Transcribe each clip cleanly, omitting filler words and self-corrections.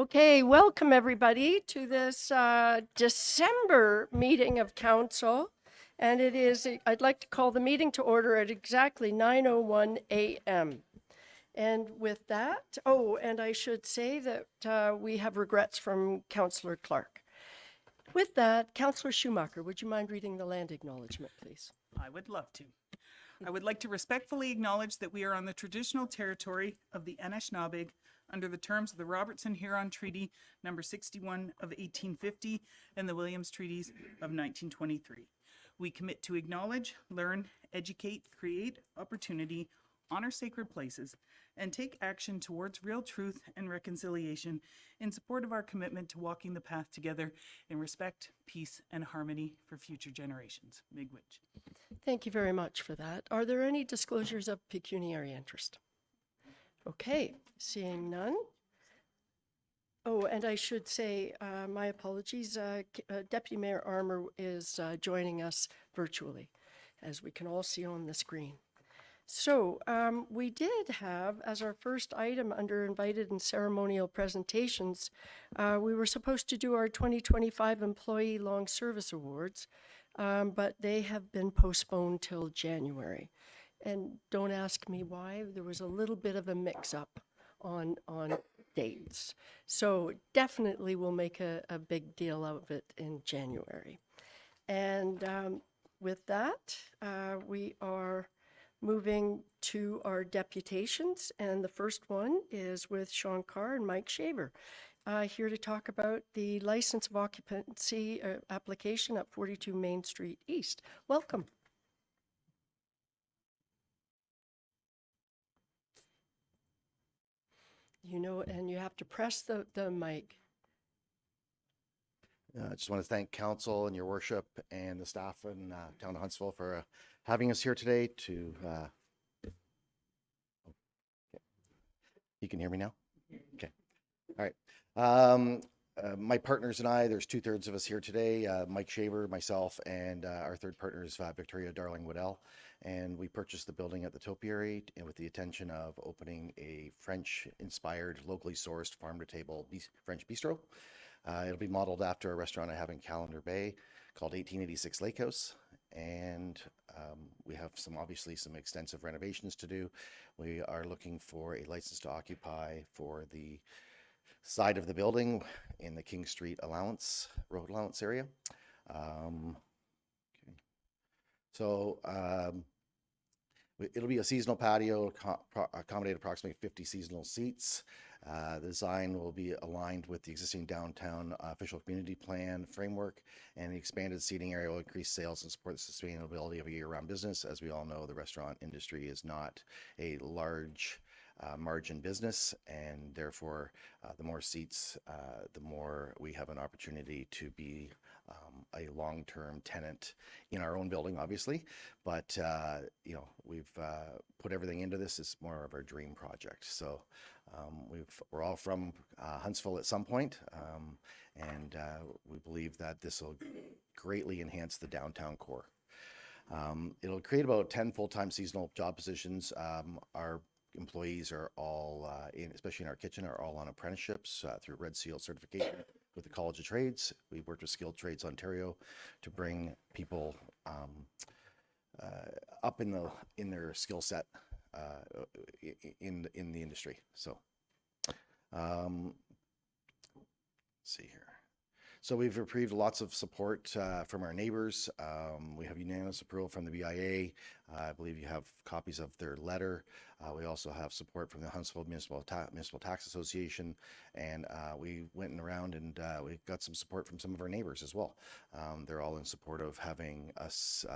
Okay, welcome everybody to this December meeting of council. And I'd like to call the meeting to order at exactly 9:01 a.m. And with that, and I should say that we have regrets from Councillor Clark. With that, Councillor Schumacher, would you mind reading the land acknowledgement, please? I would love to. I would like to respectfully acknowledge that we are on the traditional territory of the Anishinaabe under the terms of the Robertson-Huron Treaty number 61 of 1850 and the Williams Treaties of 1923. We commit to acknowledge, learn, educate, create opportunity, honor sacred places, and take action towards real truth and reconciliation in support of our commitment to walking the path together in respect, peace, and harmony for future generations. Miigwech. Thank you very much for that. Are there any disclosures of pecuniary interest? Okay, seeing none. Oh, and I should say, my apologies, Deputy Mayor Armour is joining us virtually, as we can all see on the screen. So we did have, as our first item under invited and ceremonial presentations, we were supposed to do our 2025 Employee Long Service Awards, but they have been postponed till January. And don't ask me why, there was a little bit of a mix-up on dates. So definitely we'll make a big deal of it in January. And with that, we are moving to our deputations, and the first one is with Sean Carr and Mike Shaver, here to talk about the license of occupancy application at 42 Main Street East. Welcome. You know, and you have to press the mic. I just want to thank council and your worship and the staff in town of Huntsville for having us here today to You can hear me now? Okay. All right. My partners and I, there's 2/3 of us here today, Mike Shaver, myself, and our third partner is Victoria Darling Waddell. And we purchased the building at the topiary with the intention of opening a French-inspired, locally sourced farm-to-table French bistro. It'll be modeled after a restaurant I have in Callender Bay called 1886 Lake House. And we have obviously some extensive renovations to do. We are looking for a license to occupy for the side of the building in the King Street road allowance area. Okay. So it'll be a seasonal patio, accommodate approximately 50 seasonal seats. The design will be aligned with the existing downtown official community plan framework, and the expanded seating area will increase sales and support the sustainability of a year-round business. As we all know, the restaurant industry is not a large margin business, and therefore the more seats, the more we have an opportunity to be a long-term tenant in our own building, obviously. But you know, we've put everything into this. It's more of our dream project. So we're all from Huntsville at some point, and we believe that this will greatly enhance the downtown core. It'll create about 10 full-time seasonal job positions. Our employees are all, especially in our kitchen, are all on apprenticeships through Red Seal certification with the College of Trades. We've worked with Skilled Trades Ontario to bring people up in their skill set in the industry. So let's see here. So we've received lots of support from our neighbors. We have unanimous approval from the BIA. I believe you have copies of their letter. We also have support from the Huntsville Municipal Tax Association, and we went around and we got some support from some of our neighbors as well. They're all in support of having us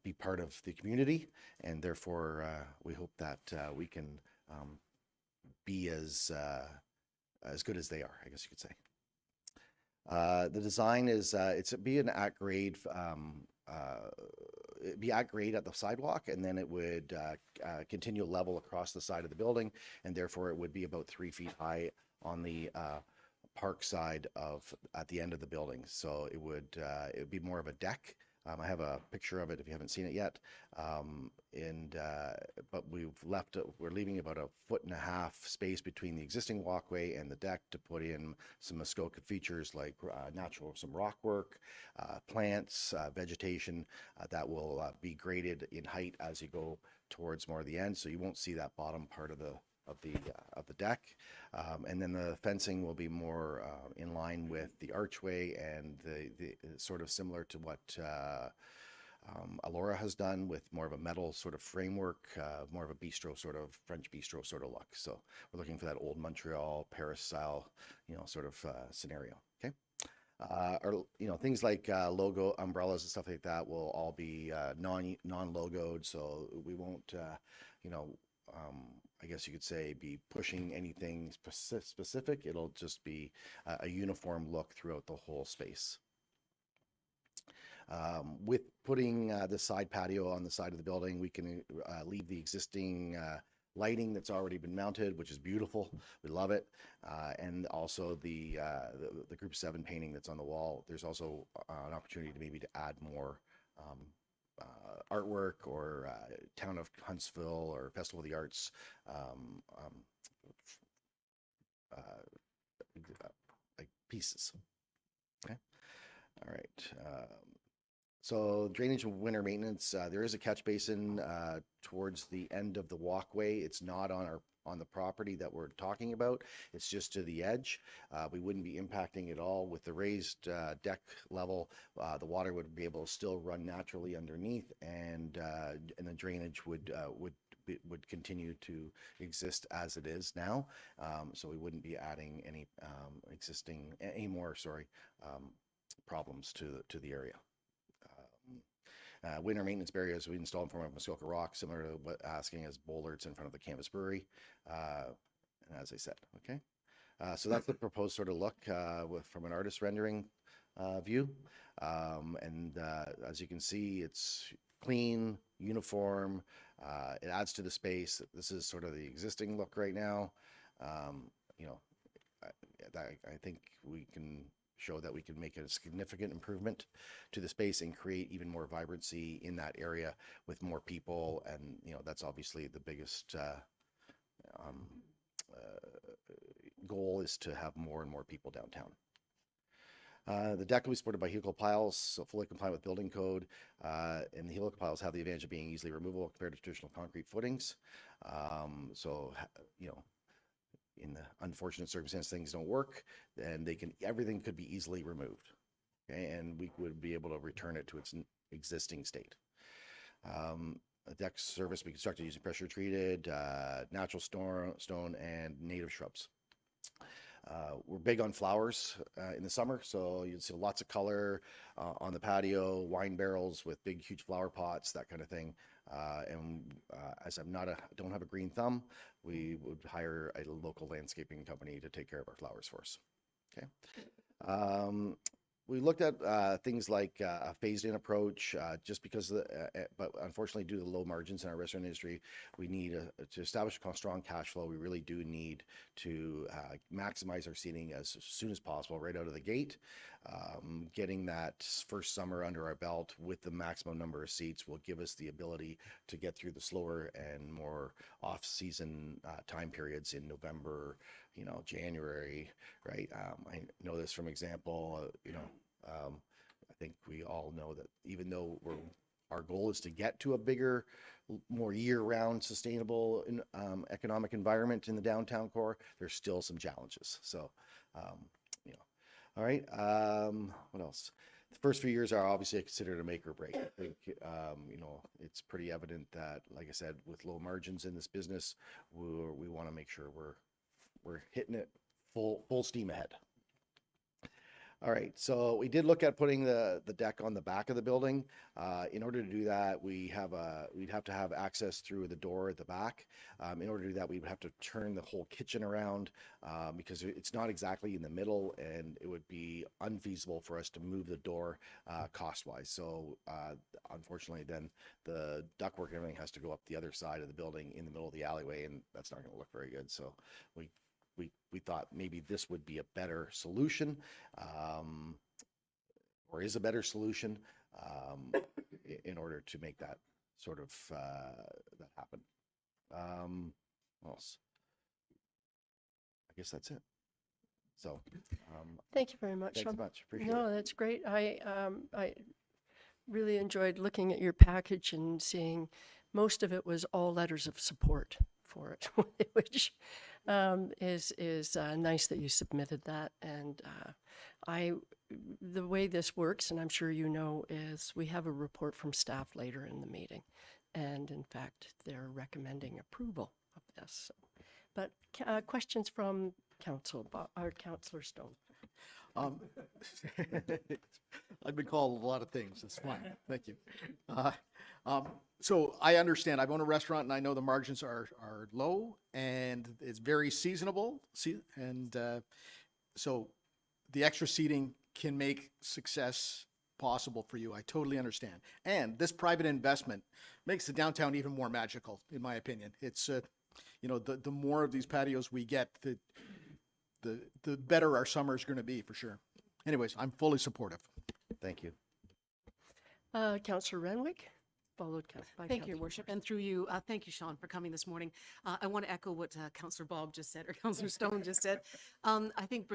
be part of the community, and therefore we hope that we can be as good as they are, I guess you could say. The design is it'd be an at grade at the sidewalk, and then it would continue level across the side of the building, and therefore it would be about 3 feet high on the park side at the end of the building. So it would be more of a deck I have a picture of it if you haven't seen it yet. But we're leaving about 1.5 foot space between the existing walkway and the deck to put in some Muskoka features like some rock work, plants, vegetation that will be graded in height as you go towards more of the end. So you won't see that bottom part of the deck, and then the fencing will be more in line with the archway and the sort of similar to what Alora has done, with more of a metal sort of framework, more of a bistro sort of French bistro sort of look. So we're looking for that old Montreal, Paris style, sort of scenario. Okay. Or things like logo umbrellas and stuff like that will all be non-logoed, so we won't I guess you could say be pushing anything specific. It'll just be a uniform look throughout the whole space. With putting the side patio on the side of the building, we can leave the existing lighting that's already been mounted, which is beautiful. We love it. And also the Group 7 painting that's on the wall. There's also an opportunity to maybe add more artwork, or Town of Huntsville or Festival of the Arts like pieces. Okay. All right. So drainage and winter maintenance, there is a catch basin towards the end of the walkway. It's not on the property that we're talking about. It's just to the edge. We wouldn't be impacting at all with the raised deck level. The water would be able to still run naturally underneath, and the drainage would continue to exist as it is now. So we wouldn't be adding any more problems to the area. Winter maintenance barriers we installed in form of Muskoka rock, similar to what asking as bollards in front of the Canvas Brewery. And as I said, okay. So that's the proposed sort of look from an artist rendering view. As you can see, it's clean, uniform. It adds to the space. This is sort of the existing look right now. I think we can show that we can make a significant improvement to the space and create even more vibrancy in that area with more people. And, that's obviously the biggest goal, is to have more and more people downtown. The deck will be supported by helical piles, so fully compliant with building code. And the helical piles have the advantage of being easily removable compared to traditional concrete footings. In the unfortunate circumstance things don't work, then everything could be easily removed. Okay, and we would be able to return it to its existing state. A deck surface we constructed using pressure treated, natural stone and native shrubs. We're big on flowers in the summer, so you'd see lots of color on the patio, wine barrels with big, huge flower pots, that kind of thing. As don't have a green thumb, we would hire a local landscaping company to take care of our flowers for us. Okay. We looked at things like a phased-in approach, just because but unfortunately, due to the low margins in our restaurant industry, we need to establish a strong cash flow. We really do need to maximize our seating as soon as possible, right out of the gate. Getting that first summer under our belt with the maximum number of seats will give us the ability to get through the slower and more off-season time periods in November, January, right? I know this from example, I think we all know that even though our goal is to get to a bigger, more year-round sustainable economic environment in the downtown core, there's still some challenges. So, all right. What else? The first few years are obviously considered a make or break. I think, it's pretty evident that, like I said, with low margins in this business, we want to make sure we're hitting it full steam ahead. All right, so we did look at putting the deck on the back of the building. In order to do that, we'd have to have access through the door at the back. In order to do that, we'd have to turn the whole kitchen around because it's not exactly in the middle, and it would be unfeasible for us to move the door cost-wise. So unfortunately, then the ductwork and everything has to go up the other side of the building in the middle of the alleyway, and that's not going to look very good. So we thought maybe this would be a better solution, or is a better solution. in order to make that sort of that happen. What else? I guess that's it. So, Thank you very much, thanks Sean. so much. Appreciate it. No, that's great. I really enjoyed looking at your package and seeing most of it was all letters of support for it, which is nice that you submitted that. And the way this works, and I'm sure you know, is we have a report from staff later in the meeting, and in fact, they're recommending approval of this. But questions from council, our Councillor Stone. I've been called a lot of things. It's fine. Thank you. So I understand. I've owned a restaurant and I know the margins are low and it's very seasonable. So the extra seating can make success possible for you. I totally understand. And this private investment makes the downtown even more magical, in my opinion. It's, the more of these patios we get, the better our summer is going to be for sure. Anyways, I'm fully supportive. Thank you. Councillor Renwick, followed by Thank you, Your Councillor Worship. And through you, thank you, Sean, for coming this morning. I want to echo what Councillor Bob just said, or Councillor Stone just said. I think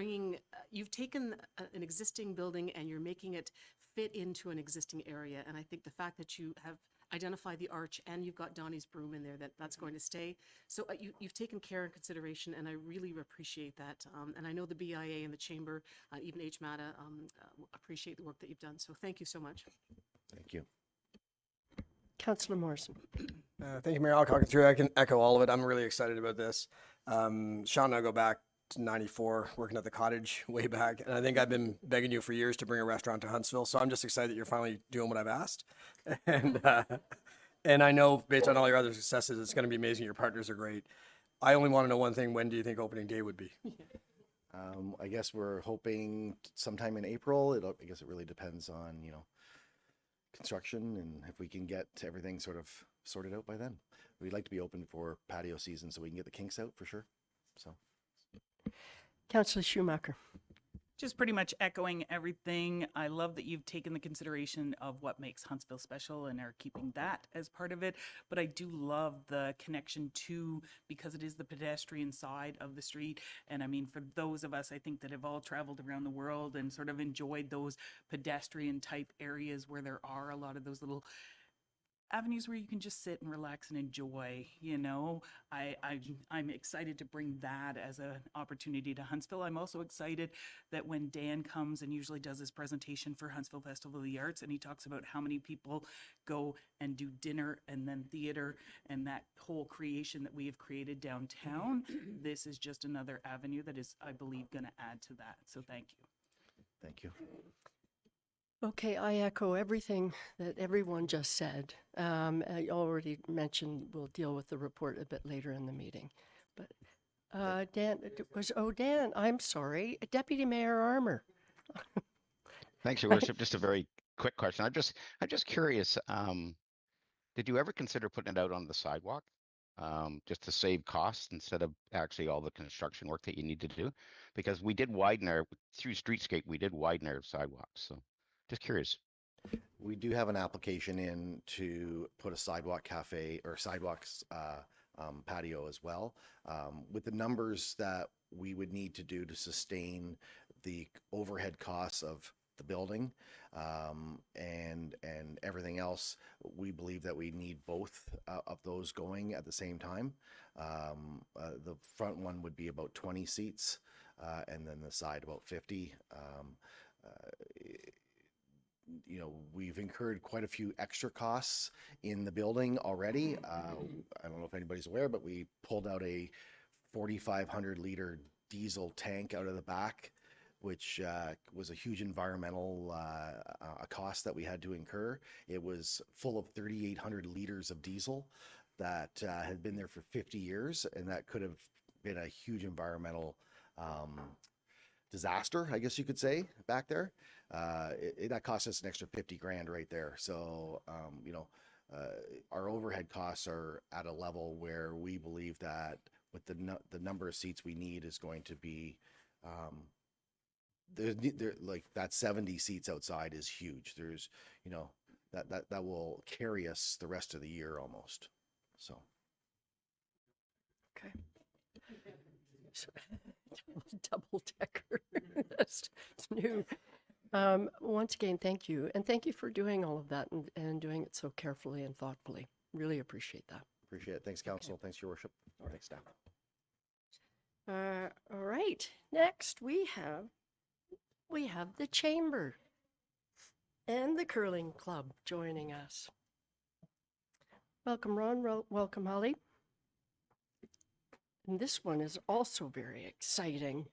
you've taken an existing building and you're making it fit into an existing area. And I think the fact that you have identified the arch and you've got Donnie's broom in there, that's going to stay. So you've taken care and consideration, and I really appreciate that. And I know the BIA and the Chamber, even HMATA, appreciate the work that you've done. So thank you so much. Thank you. Councillor Morrison. Thank you, Mayor Alcock. Through, I can echo all of it. I'm really excited about this. Sean and I go back to 94, working at the cottage way back. And I think I've been begging you for years to bring a restaurant to Huntsville. So I'm just excited that you're finally doing what I've asked. And I know based on all your other successes, it's going to be amazing. Your partners are great. I only want to know one thing. When do you think opening day would be? I guess we're hoping sometime in April. I guess it really depends on, construction and if we can get everything sort of sorted out by then. We'd like to be open for patio season so we can get the kinks out for sure. So. Councillor Schumacher. Just pretty much echoing everything. I love that you've taken the consideration of what makes Huntsville special and are keeping that as part of it. But I do love the connection to, because it is the pedestrian side of the street. And I mean, for those of us, I think that have all traveled around the world and sort of enjoyed those pedestrian type areas where there are a lot of those little avenues where you can just sit and relax and enjoy, I'm excited to bring that as an opportunity to Huntsville. I'm also excited that when Dan comes and usually does his presentation for Huntsville Festival of the Arts, and he talks about how many people go and do dinner and then theater and that whole creation that we have created downtown, this is just another avenue that is, I believe, going to add to that. So thank you. Thank you. Okay, I echo everything that everyone just said. I already mentioned we'll deal with the report a bit later in the meeting. But Dan, Dan, I'm sorry, Deputy Mayor Armour. Thanks, Your Worship. Just a very quick question. I'm just curious. Did you ever consider putting it out on the sidewalk, just to save costs instead of actually all the construction work that you need to do? Because we did widen through Streetscape, we did widen our sidewalks. So just curious. We do have an application in to put a sidewalk cafe or sidewalks patio as well. With the numbers that we would need to do to sustain the overhead costs of the building and everything else, we believe that we need both of those going at the same time. The front one would be about 20 seats and then the side about 50. We've incurred quite a few extra costs in the building already. I don't know if anybody's aware, but we pulled out a 4,500 liter diesel tank out of the back, which was a huge environmental cost that we had to incur. It was full of 3,800 liters of diesel that had been there for 50 years, and that could have been a huge environmental disaster, I guess you could say, back there. That cost us an extra 50 grand right there. So, our overhead costs are at a level where we believe that with the number of seats we need is going to be like that 70 seats outside is huge. There's, you know, that will carry us the rest of the year almost. So. Okay. Double decker. That's new. Once again, thank you. And thank you for doing all of that and doing it so carefully and thoughtfully. Really appreciate that. Appreciate it. Thanks, Council. Thanks, Your Worship. Thanks, staff. All right. Next, we have the Chamber and the Curling Club joining us. Welcome, Ron. Welcome, Holly. And this one is also very exciting.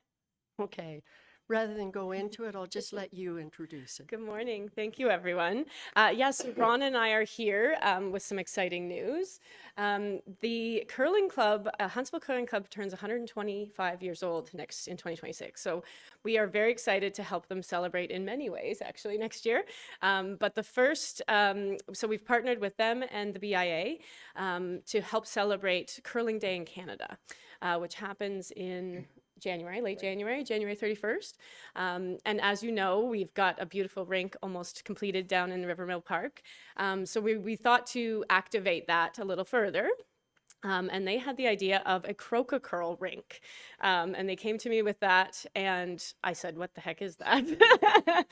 Okay. Rather than go into it, I'll just let you introduce it. Good morning. Thank you, everyone. Yes, Ron and I are here with some exciting news. The Curling Club, Huntsville Curling Club, turns 125 years old in 2026. So we are very excited to help them celebrate in many ways, actually, next year. But the first, so we've partnered with them and the BIA to help celebrate Curling Day in Canada, which happens in late January 31st. And as you know, we've got a beautiful rink almost completed down in Rivermill Park. So we thought to activate that a little further. And they had the idea of a Croca Curl rink. And they came to me with that, and I said, what the heck is that?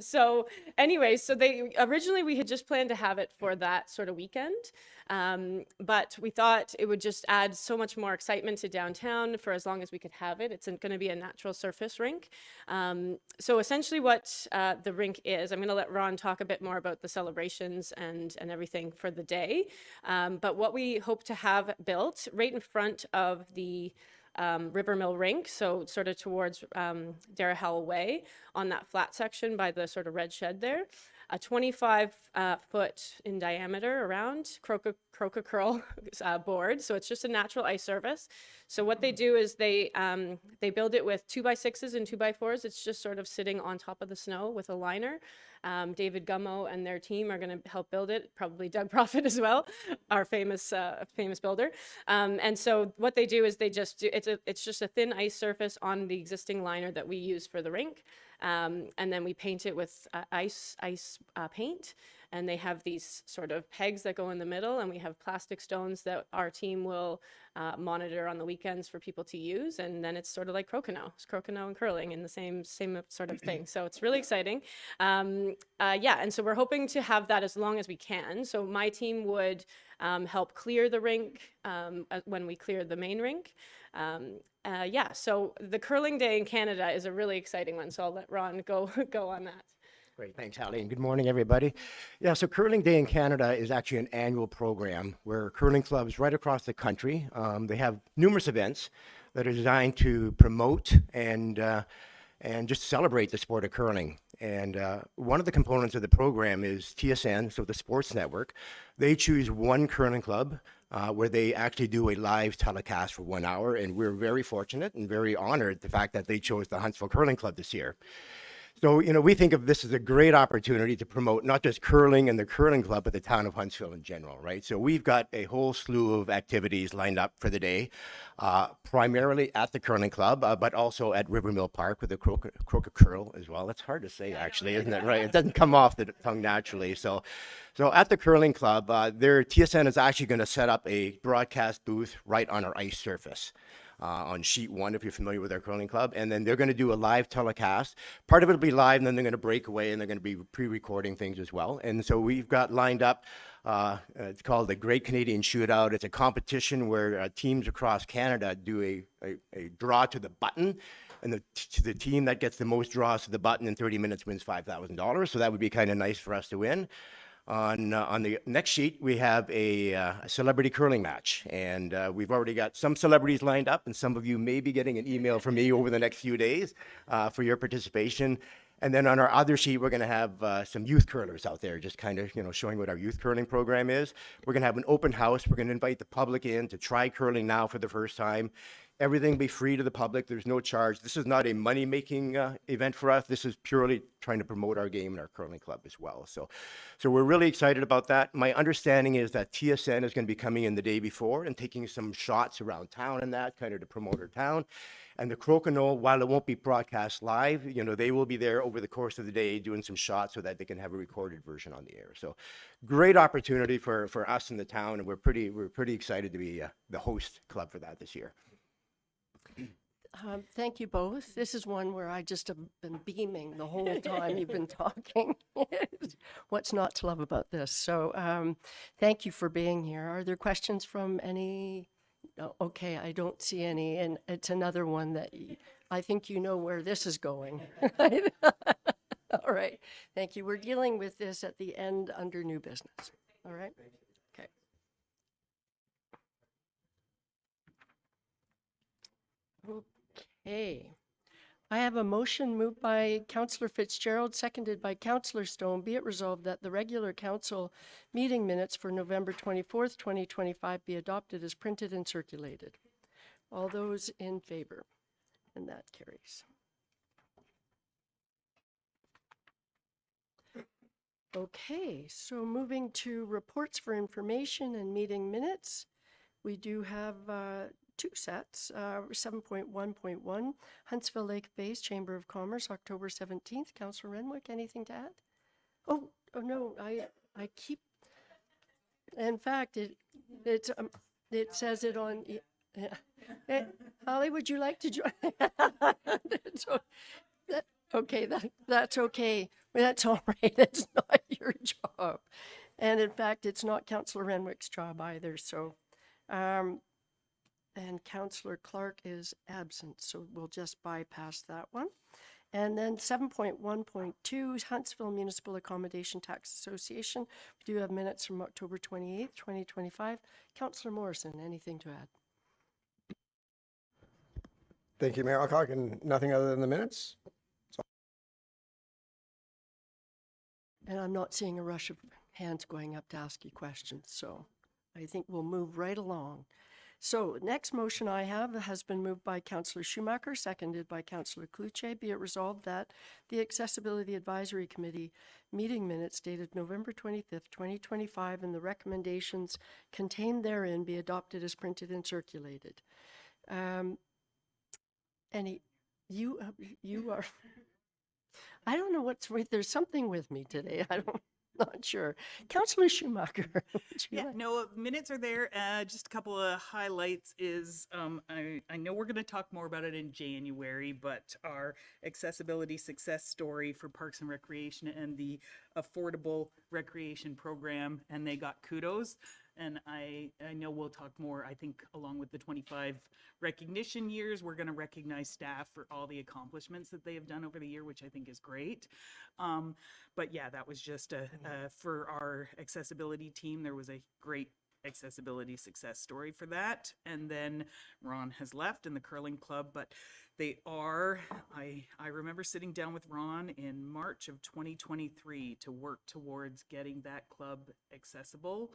So anyway, so originally we had just planned to have it for that sort of weekend. But we thought it would just add so much more excitement to downtown for as long as we could have it. It's going to be a natural surface rink. So essentially what the rink is, I'm going to let Ron talk a bit more about the celebrations and everything for the day. But what we hope to have built right in front of the Rivermill rink, so sort of towards Darrahell Way on that flat section by the sort of red shed there, a 25 foot in diameter around Croca Curl board. So it's just a natural ice surface. So what they do is they build it with 2x6s and 2x4s. It's just sort of sitting on top of the snow with a liner. David Gummo and their team are going to help build it, probably Doug Profit as well, our famous builder. And so what they do is they just do, it's just a thin ice surface on the existing liner that we use for the rink. And then we paint it with ice paint. And they have these sort of pegs that go in the middle, and we have plastic stones that our team will monitor on the weekends for people to use. And then it's sort of like crokinole. It's crokinole and curling in the same sort of thing. So it's really exciting. Yeah, and so we're hoping to have that as long as we can. So my team would help clear the rink when we clear the main rink. Yeah, so the Curling Day in Canada is a really exciting one. So I'll let Ron go on that. Great, thanks, Hallie, and good morning, everybody. Yeah, so Curling Day in Canada is actually an annual program where curling clubs right across the country, they have numerous events that are designed to promote and just celebrate the sport of curling. And one of the components of the program is TSN, so the Sports Network. They choose one curling club where they actually do a live telecast for 1 hour, and we're very fortunate and very honored the fact that they chose the Huntsville Curling Club this year. So, you know, we think of this as a great opportunity to promote not just curling and the curling club, but the town of Huntsville in general, right? So we've got a whole slew of activities lined up for the day, primarily at the curling club, but also at Rivermill Park with the Croca Curl as well. That's hard to say, actually, isn't it? Right? It doesn't come off the tongue naturally. So at the curling club, their TSN is actually going to set up a broadcast booth right on our ice surface. On sheet 1, if you're familiar with our curling club, and then they're going to do a live telecast. Part of it will be live, and then they're going to break away, and they're going to be pre-recording things as well. And so we've got lined up, it's called the Great Canadian Shootout. It's a competition where teams across Canada do a draw to the button, and the team that gets the most draws to the button in 30 minutes wins $5,000. So that would be kind of nice for us to win. On the next sheet, we have a celebrity curling match, and we've already got some celebrities lined up, and some of you may be getting an email from me over the next few days for your participation. And then on our other sheet, we're going to have some youth curlers out there, just kind of, you know, showing what our youth curling program is. We're going to have an open house. We're going to invite the public in to try curling now for the first time. Everything will be free to the public. There's no charge. This is not a money-making event for us. This is purely trying to promote our game and our curling club as well. So we're really excited about that. My understanding is that TSN is going to be coming in the day before and taking some shots around town and that kind of to promote our town. And the Crokinole, while it won't be broadcast live, they will be there over the course of the day doing some shots so that they can have a recorded version on the air. So great opportunity for us in the town, and we're pretty excited to be the host club for that this year. Thank you both. This is one where I just have been beaming the whole time you've been talking. What's not to love about this? So thank you for being here. Are there questions from any? No, okay, I don't see any. And it's another one that I think you know where this is going. All right. Thank you. We're dealing with this at the end under new business. All right. Okay. Okay. I have a motion moved by Councillor Fitzgerald, seconded by Councillor Stone. Be it resolved that the regular council meeting minutes for November 24th, 2025 be adopted as printed and circulated. All those in favor? And that carries. Okay, so moving to reports for information and meeting minutes. We do have two sets. 7.1.1, Huntsville Lake Base Chamber of Commerce, October 17th. Councillor Renwick, anything to add? Oh no, I keep. In fact, it says it on. Holly, would you like to join? Okay, that's okay. That's all right. It's not your job, and in fact, it's not Councillor Renwick's job either. So. And Councillor Clark is absent, so we'll just bypass that one. And then 7.1.2, Huntsville Municipal Accommodation Tax Association. We do have minutes from October 28th, 2025. Councillor Morrison, anything to add? Thank you, Mayor Alcock, and nothing other than the minutes. And I'm not seeing a rush of hands going up to ask you questions, so I think we'll move right along. So next motion I have has been moved by Councillor Schumacher, seconded by Councillor Cluche. Be it resolved that the Accessibility Advisory Committee meeting minutes dated November 25th, 2025, and the recommendations contained therein be adopted as printed and circulated. You are, I don't know what's with, there's something with me today. Not sure. Councillor Schumacher. Yeah, no, minutes are there. Just a couple of highlights is I know we're going to talk more about it in January, but our accessibility success story for Parks and Recreation and the affordable recreation program, and they got kudos. And I know we'll talk more, I think, along with the 25 recognition years, we're going to recognize staff for all the accomplishments that they have done over the year, which I think is great. But yeah, that was just for our accessibility team. There was a great accessibility success story for that. And then Ron has left in the curling club, but they are, I remember sitting down with Ron in March of 2023 to work towards getting that club accessible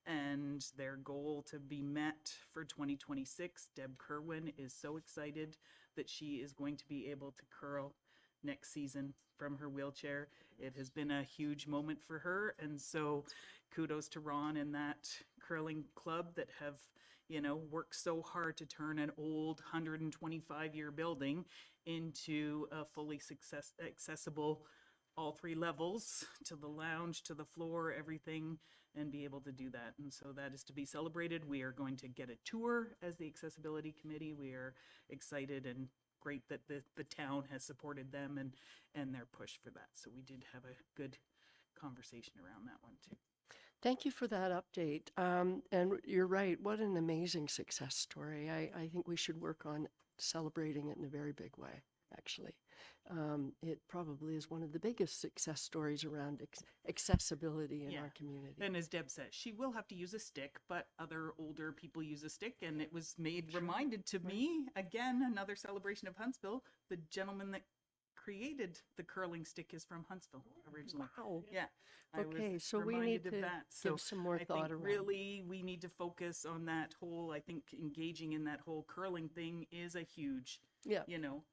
and their goal to be met for 2026. Deb Kerwin is so excited that she is going to be able to curl next season from her wheelchair. It has been a huge moment for her, and so kudos to Ron and that curling club that have, you know, worked so hard to turn an old 125-year building into a fully accessible, all three levels, to the lounge, to the floor, everything, and be able to do that. And so that is to be celebrated. We are going to get a tour as the Accessibility Committee. We are excited and great that the town has supported them and their push for that. So we did have a good conversation around that one too. Thank you for that update. And you're right, what an amazing success story. I think we should work on celebrating it in a very big way, actually. It probably is one of the biggest success stories around accessibility in our community. And as Deb said, she will have to use a stick, but other older people use a stick. And it was reminded to me, again, another celebration of Huntsville, the gentleman that created the curling stick is from Huntsville originally. Wow. Yeah. Okay, so we need to give some more thought I think around. really we need to focus on that whole, I think engaging in that whole curling thing is a huge,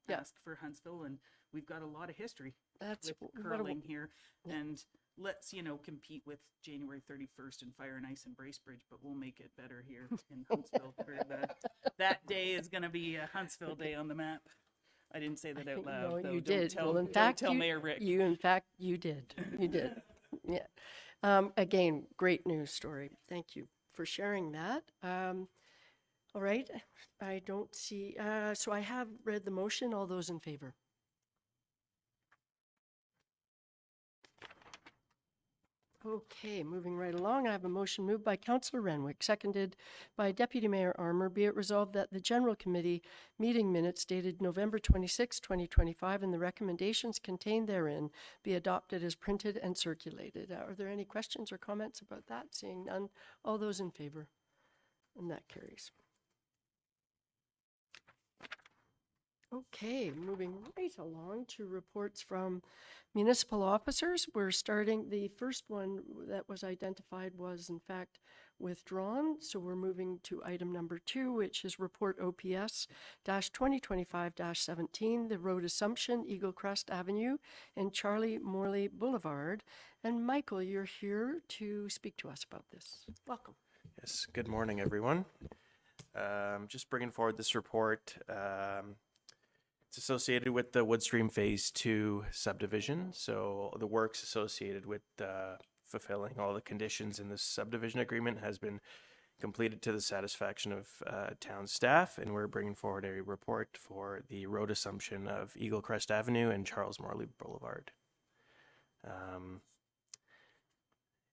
ask for Huntsville. And we've got a lot of history That's with curling here. And let's, compete with January 31st and Fire and Ice in Bracebridge, but we'll make it better here in Huntsville. That day is going to be a Huntsville day on the map. I didn't say that out loud. No, though. you Don't did. Tell, Well, in don't fact, tell Mayor Rick. in fact, you did. You did. Yeah. Again, great news story. Thank you for sharing that. All right. I don't see, so I have read the motion. All those in favor? Okay, moving right along, I have a motion moved by Councillor Renwick, seconded by Deputy Mayor Armour. Be it resolved that the General Committee meeting minutes dated November 26, 2025, and the recommendations contained therein be adopted as printed and circulated. Are there any questions or comments about that? Seeing none, all those in favor? And that carries. Okay, moving right along to reports from municipal officers. We're starting, the first one that was identified was in fact withdrawn. So we're moving to item number 2, which is report OPS-2025-17, the road assumption, Eagle Crest Avenue and Charlie Morley Boulevard. And Michael, you're here to speak to us about this. Welcome. Yes, good morning, everyone. Just bringing forward this report. It's associated with the Woodstream Phase 2 subdivision. So the works associated with fulfilling all the conditions in this subdivision agreement has been completed to the satisfaction of town staff, and we're bringing forward a report for the road assumption of Eagle Crest Avenue and Charles Morley Boulevard.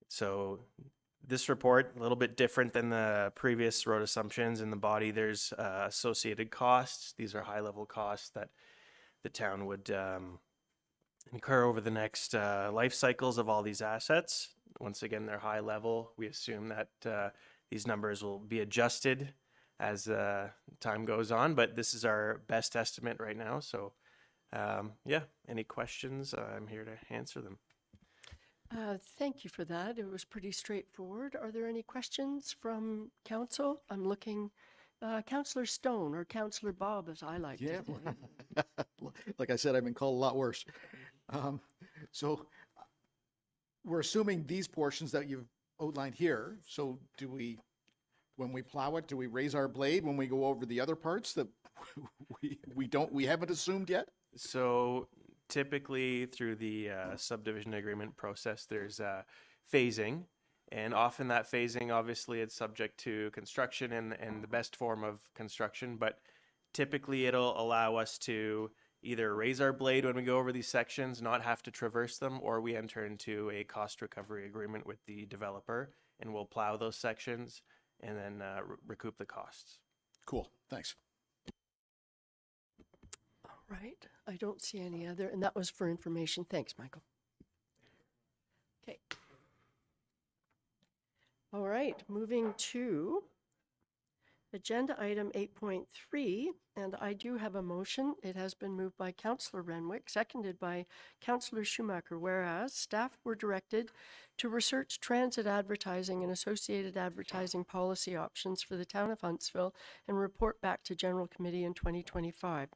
So this report, a little bit different than the previous road assumptions. In the body, there's associated costs. These are high-level costs that the town would incur over the next life cycles of all these assets. Once again, they're high level. We assume that these numbers will be adjusted as time goes on, but this is our best estimate right now. So yeah, any questions? I'm here to answer them. Thank you for that. It was pretty straightforward. Are there any questions from council? I'm looking, Councillor Stone or Councillor Bob, as I like to call him. Like I said, I've been called a lot worse. So we're assuming these portions that you've outlined here. So do we, when we plow it, do we raise our blade when we go over the other parts that we haven't assumed yet? So typically through the subdivision agreement process, there's phasing, and often that phasing, obviously it's subject to construction and the best form of construction, but typically it'll allow us to either raise our blade when we go over these sections, not have to traverse them, or we enter into a cost recovery agreement with the developer and we'll plow those sections and then recoup the costs. Cool, thanks. Right. I don't see any other, and that was for information. Thanks, Michael. Okay. All right, moving to agenda item 8.3, and I do have a motion. It has been moved by Councillor Renwick, seconded by Councillor Schumacher, whereas staff were directed to research transit advertising and associated advertising policy options for the town of Huntsville and report back to General Committee in 2025.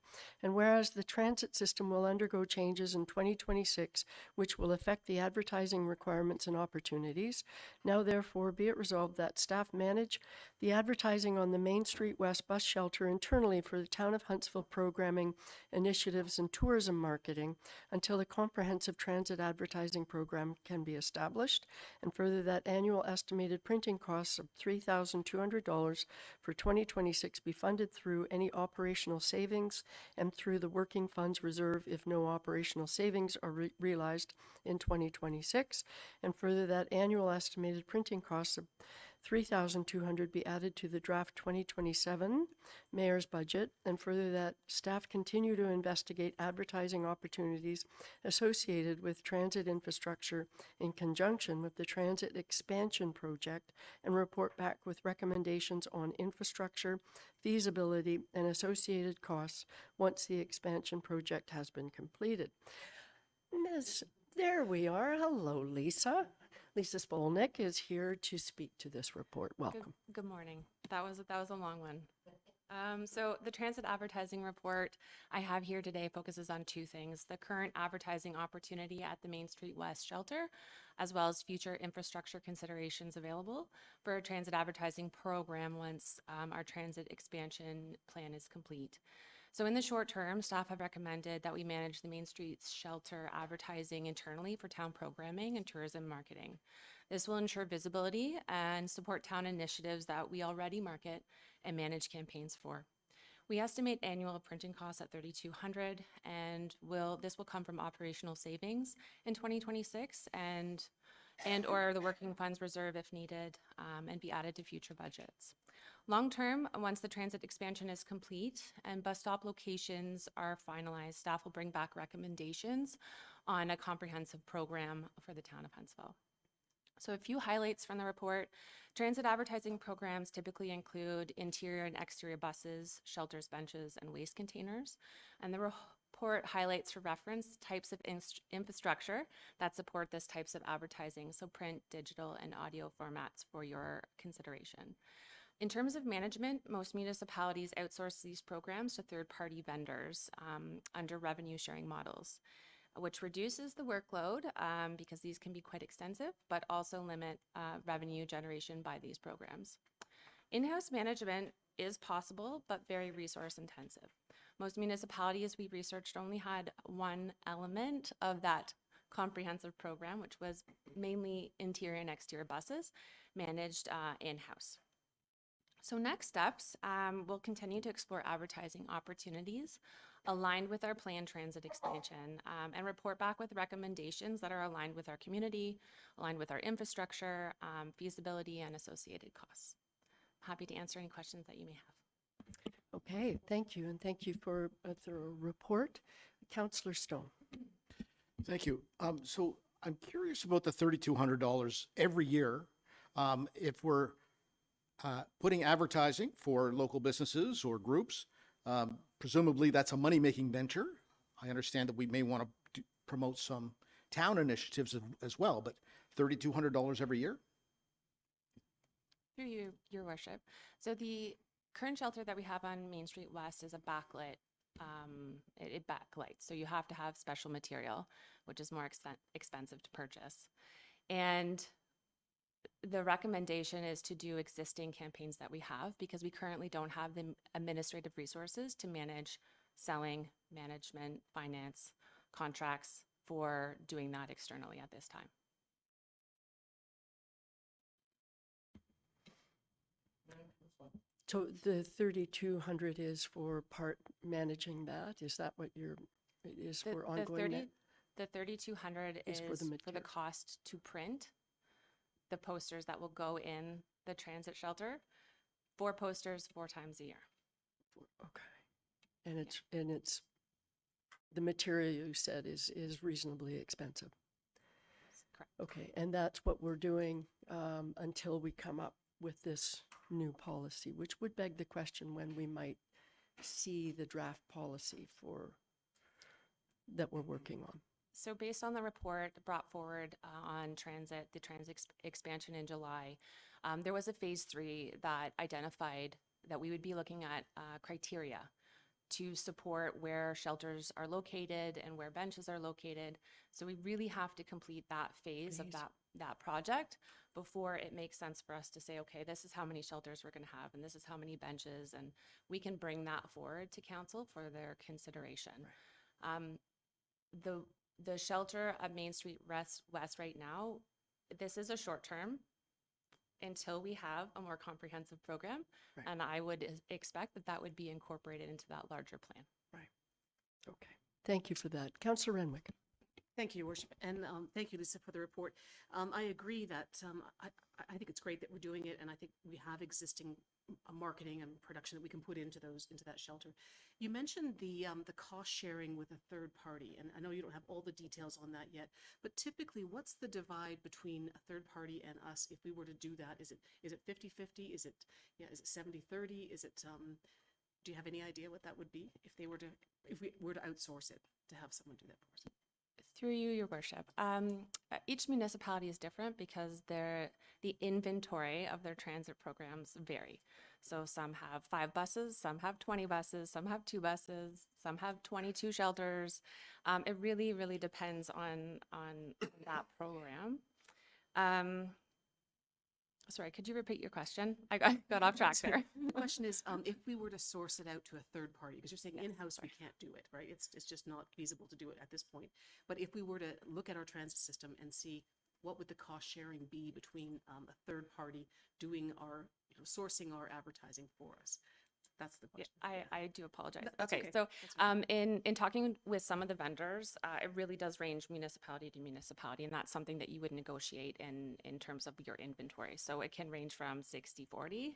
And whereas the transit system will undergo changes in 2026, which will affect the advertising requirements and opportunities, now therefore be it resolved that staff manage the advertising on the Main Street West bus shelter internally for the town of Huntsville programming, initiatives, and tourism marketing until a comprehensive transit advertising program can be established. And further, that annual estimated printing costs of $3,200 for 2026 be funded through any operational savings and through the working funds reserve if no operational savings are realized in 2026. And further, that annual estimated printing costs of $3,200 be added to the draft 2027 mayor's budget, and further that staff continue to investigate advertising opportunities associated with transit infrastructure in conjunction with the transit expansion project and report back with recommendations on infrastructure, feasibility, and associated costs once the expansion project has been completed. There we are. Hello, Lisa. Lisa Spolnick is here to speak to this report. Welcome. Good morning. That was a long one. So the transit advertising report I have here today focuses on two things: the current advertising opportunity at the Main Street West shelter, as well as future infrastructure considerations available for a transit advertising program once our transit expansion plan is complete. So in the short term, staff have recommended that we manage the Main Street shelter advertising internally for town programming and tourism marketing. This will ensure visibility and support town initiatives that we already market and manage campaigns for. We estimate annual printing costs at $3,200, and this will come from operational savings in 2026 and or the working funds reserve if needed, and be added to future budgets. Long term, once the transit expansion is complete and bus stop locations are finalized, staff will bring back recommendations on a comprehensive program for the town of Huntsville. So a few highlights from the report: transit advertising programs typically include interior and exterior buses, shelters, benches, and waste containers. And the report highlights for reference types of infrastructure that support this types of advertising, so print, digital, and audio formats for your consideration. In terms of management, most municipalities outsource these programs to third-party vendors under revenue sharing models, which reduces the workload because these can be quite extensive, but also limit revenue generation by these programs. In-house management is possible, but very resource intensive. Most municipalities we researched only had one element of that comprehensive program, which was mainly interior and exterior buses managed in-house. So next steps, we'll continue to explore advertising opportunities aligned with our planned transit expansion, and report back with recommendations that are aligned with our community, aligned with our infrastructure, feasibility, and associated costs. Happy to answer any questions that you may have. Okay, thank you, and thank you for a thorough report. Councillor Stone. Thank you. So I'm curious about the $3,200 every year. If we're putting advertising for local businesses or groups, presumably that's a money-making venture. I understand that we may want to promote some town initiatives as well, but $3,200 every year? Through you, Your Worship. So the current shelter that we have on Main Street West is a backlit. It backlights, so you have to have special material, which is more expensive to purchase. And the recommendation is to do existing campaigns that we have, because we currently don't have the administrative resources to manage selling, management, finance, contracts for doing that externally at this time. So the 3,200 is for part managing that? Is that what it is for ongoing? The 3,200 is for the material. cost to print the posters that will go in the transit shelter. 4 posters 4 times a year. Okay. And it's the material you said is reasonably expensive. Correct. Okay, and that's what we're doing until we come up with this new policy, which would beg the question when we might see the draft policy that we're working on. So based on the report brought forward on the transit expansion in July, there was a phase 3 that identified that we would be looking at criteria to support where shelters are located and where benches are located. So we really have to complete that phase of that project before it makes sense for us to say, okay, this is how many shelters we're going to have, and this is how many benches, and we can bring that forward to council for their consideration. Right. The shelter at Main Street West right now, this is a short term until we have a more comprehensive program. Right. And I would expect that would be incorporated into that larger plan. Right. Okay. Thank you for that. Councillor Renwick. Thank you, Your Worship, and thank you, Lisa, for the report. I agree that I think it's great that we're doing it, and I think we have existing marketing and production that we can put into that shelter. You mentioned the cost sharing with a third party, and I know you don't have all the details on that yet, but typically, what's the divide between a third party and us if we were to do that? Is it 50-50? Is it 70-30? Is it do you have any idea what that would be if we were to outsource it to have someone do that for us? Through you, Your Worship. Each municipality is different because the inventory of their transit programs vary. So some have 5 buses, some have 20 buses, some have 2 buses, some have 22 shelters. It really, really depends on that program. Sorry, could you repeat your question? I got off track there. The question is, if we were to source it out to a third party, because you're saying in-house we can't do it, right? It's just not feasible to do it at this point. But if we were to look at our transit system and see what would the cost sharing be between a third party doing our, sourcing our advertising for us? That's the question. I do apologize. That's Okay, okay. so That's okay. in talking with some of the vendors, it really does range municipality to municipality, and that's something that you would negotiate in terms of your inventory. So it can range from 60-40,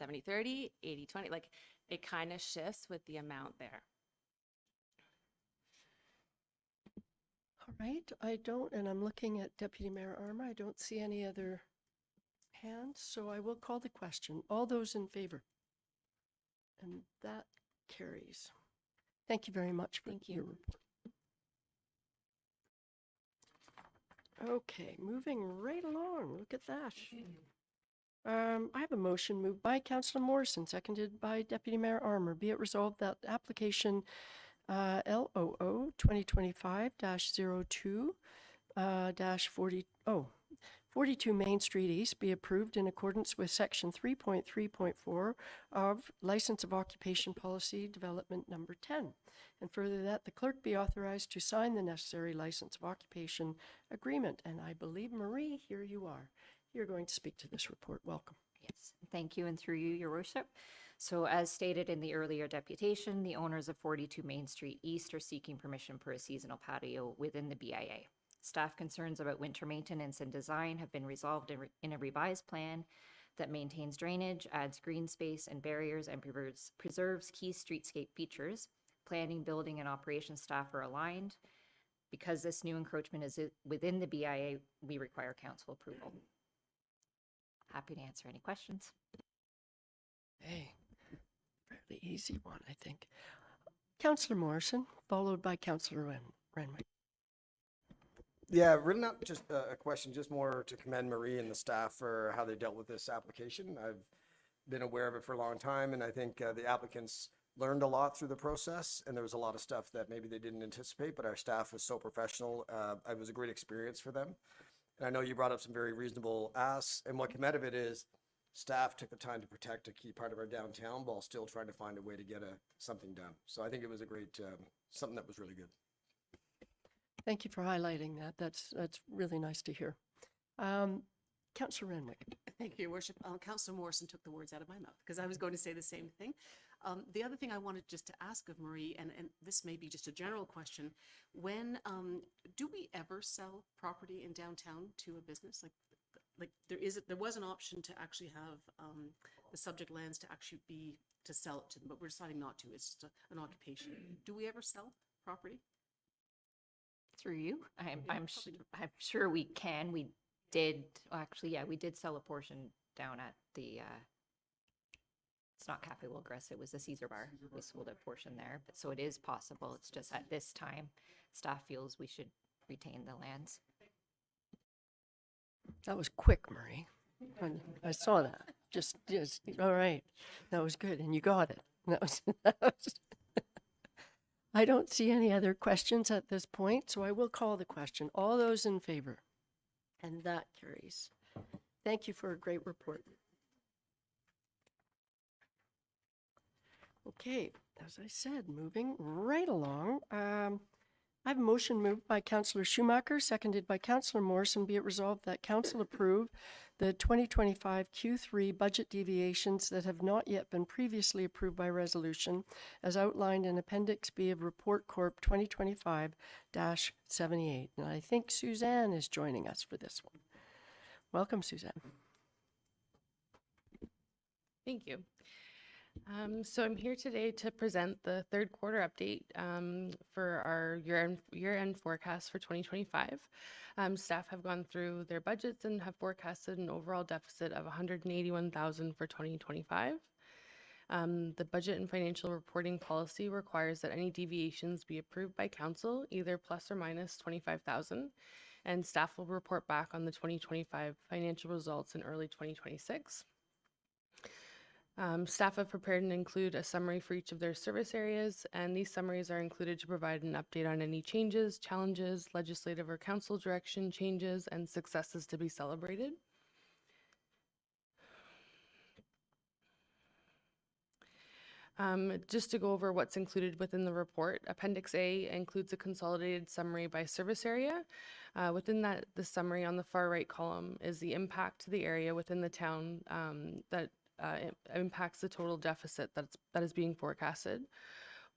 70-30, 80-20, like it kind of shifts with the amount there. All right, I don't, and I'm looking at Deputy Mayor Armour. I don't see any other hands, so I will call the question. All those in favor? And that carries. Thank you very much for Thank you. your report. Okay, moving right along. Look at that. I have a motion moved by Councillor Morrison, seconded by Deputy Mayor Armour. Be it resolved that application LOO 2025-02 42 Main Street East be approved in accordance with Section 3.3.4 of License of Occupation Policy Development Number 10. And further that the clerk be authorized to sign the necessary license of occupation agreement. And I believe, Marie, here you are. You're going to speak to this report. Welcome. Yes, thank you, and through you, Your Worship. So as stated in the earlier deputation, the owners of 42 Main Street East are seeking permission for a seasonal patio within the BIA. Staff concerns about winter maintenance and design have been resolved in a revised plan that maintains drainage, adds green space and barriers, and preserves key streetscape features. Planning, building, and operations staff are aligned. Because this new encroachment is within the BIA, we require council approval. Happy to answer any questions. Hey, fairly easy one, I think. Councillor Morrison, followed by Councillor Renwick. Yeah, really not just a question, just more to commend Marie and the staff for how they dealt with this application. I've been aware of it for a long time, and I think the applicants learned a lot through the process, and there was a lot of stuff that maybe they didn't anticipate, but our staff was so professional. It was a great experience for them. And I know you brought up some very reasonable asks, and what came out of it is staff took the time to protect a key part of our downtown while still trying to find a way to get something done. So I think it was a great, something that was really good. Thank you for highlighting that. That's really nice to hear. Councillor Renwick. Thank you, Your Worship. Councillor Morrison took the words out of my mouth because I was going to say the same thing. The other thing I wanted just to ask of Marie, and this may be just a general question, when do we ever sell property in downtown to a business? Like there was an option to actually have the subject lands to actually be to sell it to them, but we're deciding not to. It's just an occupation. Do we ever sell property? Through you, I'm sure we can. We did actually, yeah, we did sell a portion down at the. It's not Cafe Wilgress, it was the Caesar Bar. We sold a portion there, but so it is possible. It's just at this time, staff feels we should retain the lands. That was quick, Marie. I saw that. Just all right. That was good, and you got it. That was. I don't see any other questions at this point, so I will call the question. All those in favor? And that carries. Thank you for a great report. Okay, as I said, moving right along. I have a motion moved by Councillor Schumacher, seconded by Councillor Morrison. Be it resolved that Council approve the 2025 Q3 budget deviations that have not yet been previously approved by resolution, as outlined in Appendix B of Report Corp 2025-78. And I think Suzanne is joining us for this one. Welcome, Suzanne. Thank you. So I'm here today to present the third quarter update for our year-end forecast for 2025. Staff have gone through their budgets and have forecasted an overall deficit of $181,000 for 2025. The budget and financial reporting policy requires that any deviations be approved by council, either plus or minus 25,000, and staff will report back on the 2025 financial results in early 2026. Staff have prepared and include a summary for each of their service areas, and these summaries are included to provide an update on any changes, challenges, legislative or council direction changes, and successes to be celebrated. Just to go over what's included within the report, Appendix A includes a consolidated summary by service area. Within that, the summary on the far right column is the impact to the area within the town that impacts the total deficit that is being forecasted.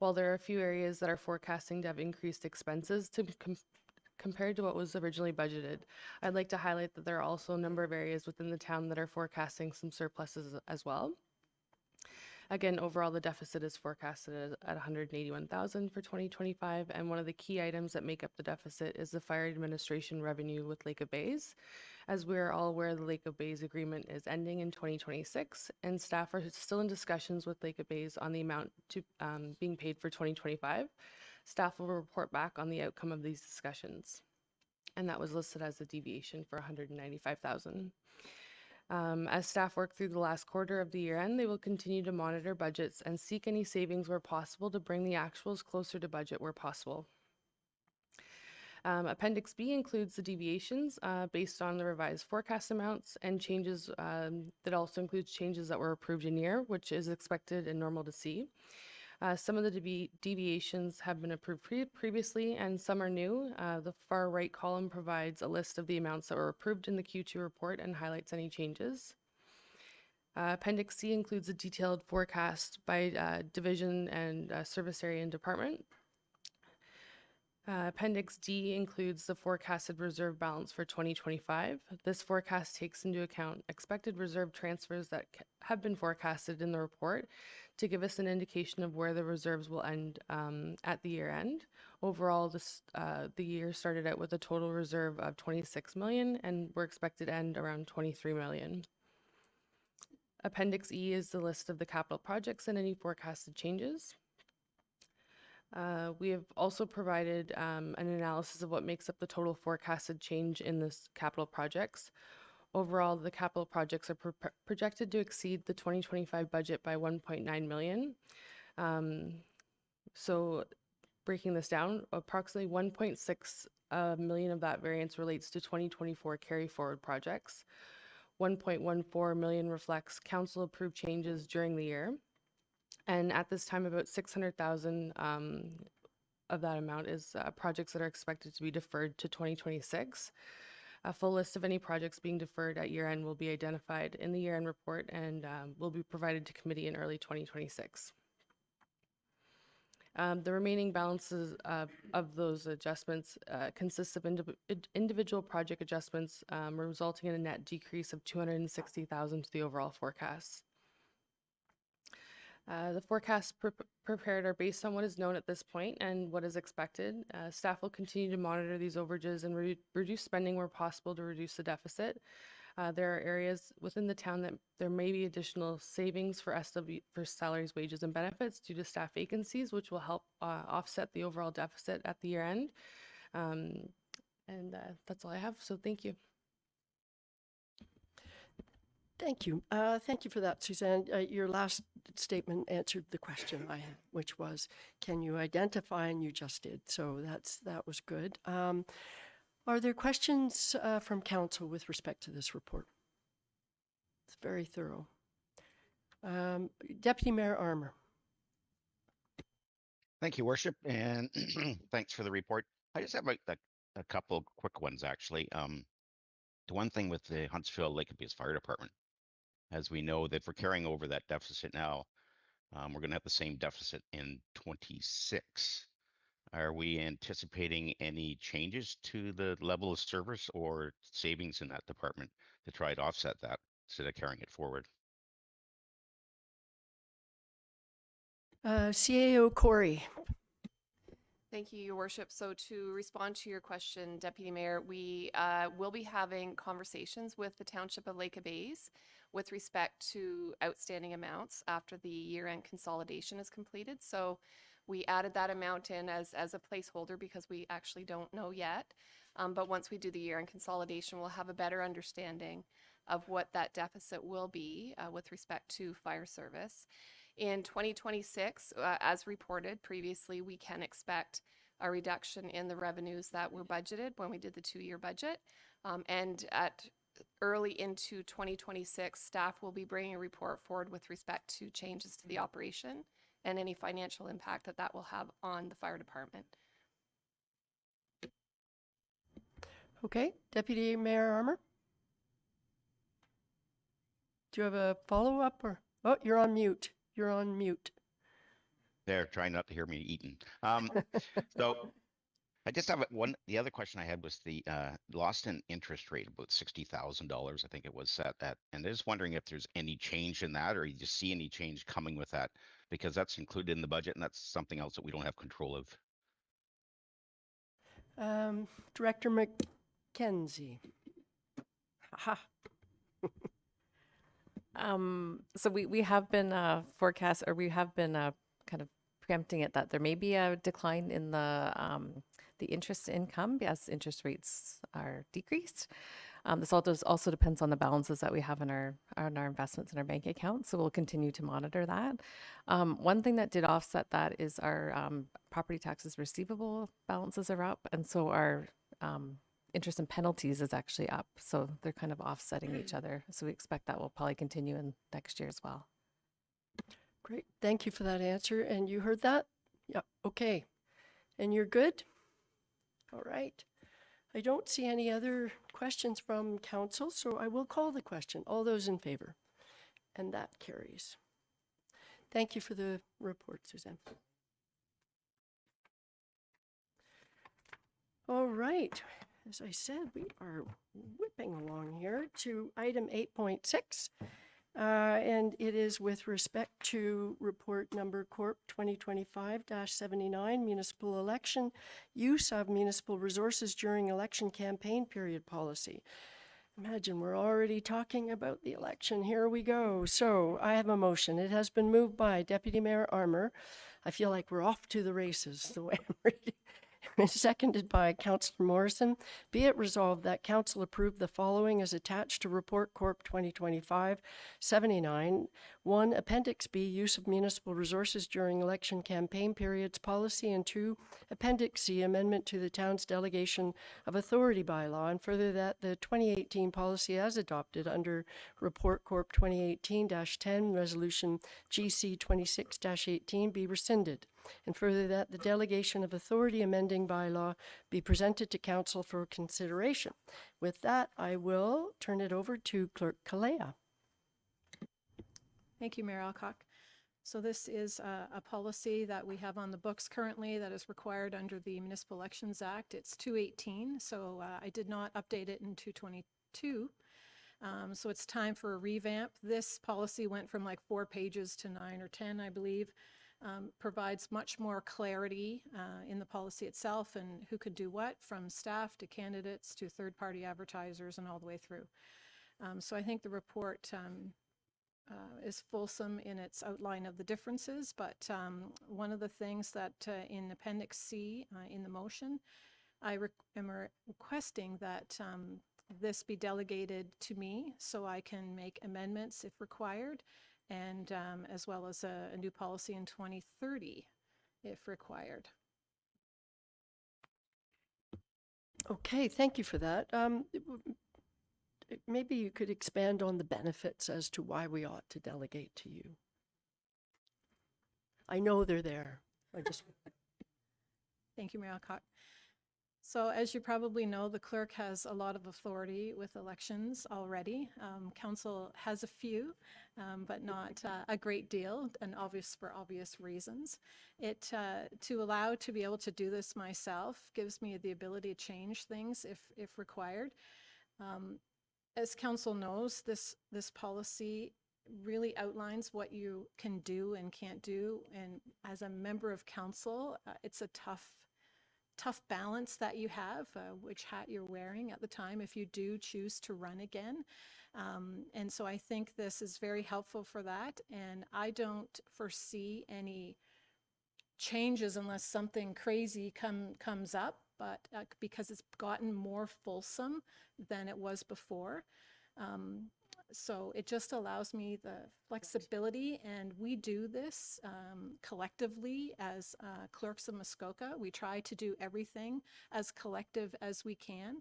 While there are a few areas that are forecasting to have increased expenses compared to what was originally budgeted, I'd like to highlight that there are also a number of areas within the town that are forecasting some surpluses as well. Again, overall, the deficit is forecasted at 181,000 for 2025, and one of the key items that make up the deficit is the fire administration revenue with Lake of Bays. As we are all aware, the Lake of Bays agreement is ending in 2026, and staff are still in discussions with Lake of Bays on the amount to being paid for 2025. Staff will report back on the outcome of these discussions, and that was listed as a deviation for 195,000. As staff work through the last quarter of the year end, they will continue to monitor budgets and seek any savings where possible to bring the actuals closer to budget where possible. Appendix B includes the deviations based on the revised forecast amounts and changes that also includes changes that were approved in year, which is expected and normal to see. Some of the deviations have been approved previously and some are new. The far right column provides a list of the amounts that were approved in the Q2 report and highlights any changes. Appendix C includes a detailed forecast by division and service area and department. Appendix D includes the forecasted reserve balance for 2025. This forecast takes into account expected reserve transfers that have been forecasted in the report to give us an indication of where the reserves will end at the year end. Overall, the year started out with a total reserve of 26 million and we're expected to end around 23 million. Appendix E is the list of the capital projects and any forecasted changes. We have also provided an analysis of what makes up the total forecasted change in this capital projects. Overall, the capital projects are projected to exceed the 2025 budget by 1.9 million. So breaking this down, approximately 1.6 million of that variance relates to 2024 carry forward projects. 1.14 million reflects council approved changes during the year. And at this time, about 600,000 of that amount is projects that are expected to be deferred to 2026. A full list of any projects being deferred at year end will be identified in the year end report and will be provided to committee in early 2026. The remaining balances of those adjustments consists of individual project adjustments resulting in a net decrease of 260,000 to the overall forecast. The forecasts prepared are based on what is known at this point and what is expected. Staff will continue to monitor these overages and reduce spending where possible to reduce the deficit. There are areas within the town that there may be additional savings for SW for salaries, wages, and benefits due to staff vacancies, which will help offset the overall deficit at the year end. That's all I have. So thank you. Thank you. Thank you for that, Suzanne. Your last statement answered the question I had, which was, can you identify? And you just did. So that was good. Are there questions from council with respect to this report? It's very thorough. Deputy Mayor Armour. Thank you, Worship, and thanks for the report. I just have a couple quick ones, actually. The one thing with the Huntsville Lake of Bays Fire Department, as we know that we're carrying over that deficit now, we're going to have the same deficit in 26. Are we anticipating any changes to the level of service or savings in that department to try to offset that instead of carrying it forward? CAO Corey. Thank you, Your Worship. So to respond to your question, Deputy Mayor, we will be having conversations with the Township of Lake of Bays. with respect to outstanding amounts after the year-end consolidation is completed. So we added that amount in as a placeholder because we actually don't know yet. But once we do the year-end consolidation, we'll have a better understanding of what that deficit will be with respect to fire service. In 2026, as reported previously, we can expect a reduction in the revenues that were budgeted when we did the 2-year budget. And early into 2026, staff will be bringing a report forward with respect to changes to the operation and any financial impact that that will have on the fire department. Okay, Deputy Mayor Armour? Do you have a follow-up or? Oh, you're on mute. You're on mute. They're trying not to hear me eating. So I just have the other question I had was the lost in interest rate, about $60,000, I think it was set at. And I was wondering if there's any change in that, or you just see any change coming with that, because that's included in the budget and that's something else that we don't have control of. Director McKenzie. Ha. So we have been forecast, or we have been kind of preempting it that there may be a decline in the interest income as interest rates are decreased. This also depends on the balances that we have in our investments in our bank accounts. So we'll continue to monitor that. One thing that did offset that is our property taxes receivable balances are up, and so our interest and penalties is actually up. So they're kind of offsetting each other. So we expect that will probably continue in next year as well. Great. Thank you for that answer. And you heard that? Yeah. Okay. And you're good? All right. I don't see any other questions from council, so I will call the question. All those in favor? And that carries. Thank you for the report, Suzanne. All right. As I said, we are whipping along here to item 8.6. And it is with respect to report number Corp 2025-79, municipal election, use of municipal resources during election campaign period policy. Imagine we're already talking about the election. Here we go. So I have a motion. It has been moved by Deputy Mayor Armour. I feel like we're off to the races the way I'm reading. Seconded by Councillor Morrison. Be it resolved that Council approve the following as attached to Report Corp 2025-79. 1. Appendix B, use of municipal resources during election campaign periods policy, and 2. Appendix C, amendment to the town's delegation of authority bylaw, and further that the 2018 policy as adopted under Report Corp 2018-10, Resolution GC 26-18 be rescinded, and further that the delegation of authority amending bylaw be presented to council for consideration. With that, I will turn it over to Clerk Kalea. Thank you, Mayor Alcock. So this is a policy that we have on the books currently that is required under the Municipal Elections Act. It's 218, so I did not update it in 222. So it's time for a revamp. This policy went from like 4 pages to 9 or 10, I believe. Provides much more clarity in the policy itself and who could do what, from staff to candidates to third-party advertisers and all the way through. So I think the report is fulsome in its outline of the differences, but one of the things that in Appendix C in the motion, I am requesting that this be delegated to me so I can make amendments if required, and as well as a new policy in 2030 if required. Okay, thank you for that. Maybe you could expand on the benefits as to why we ought to delegate to you. I know they're there. Thank you, Mayor Alcock. So as you probably know, the clerk has a lot of authority with elections already. Council has a few, but not a great deal, and for obvious reasons. To allow to be able to do this myself gives me the ability to change things if required. As council knows, this policy really outlines what you can do and can't do. And as a member of council, it's a tough tough balance that you have, which hat you're wearing at the time if you do choose to run again. And so I think this is very helpful for that. And I don't foresee any changes unless something crazy comes up, but because it's gotten more fulsome than it was before. So it just allows me the flexibility, and we do this collectively as clerks of Muskoka. We try to do everything as collective as we can.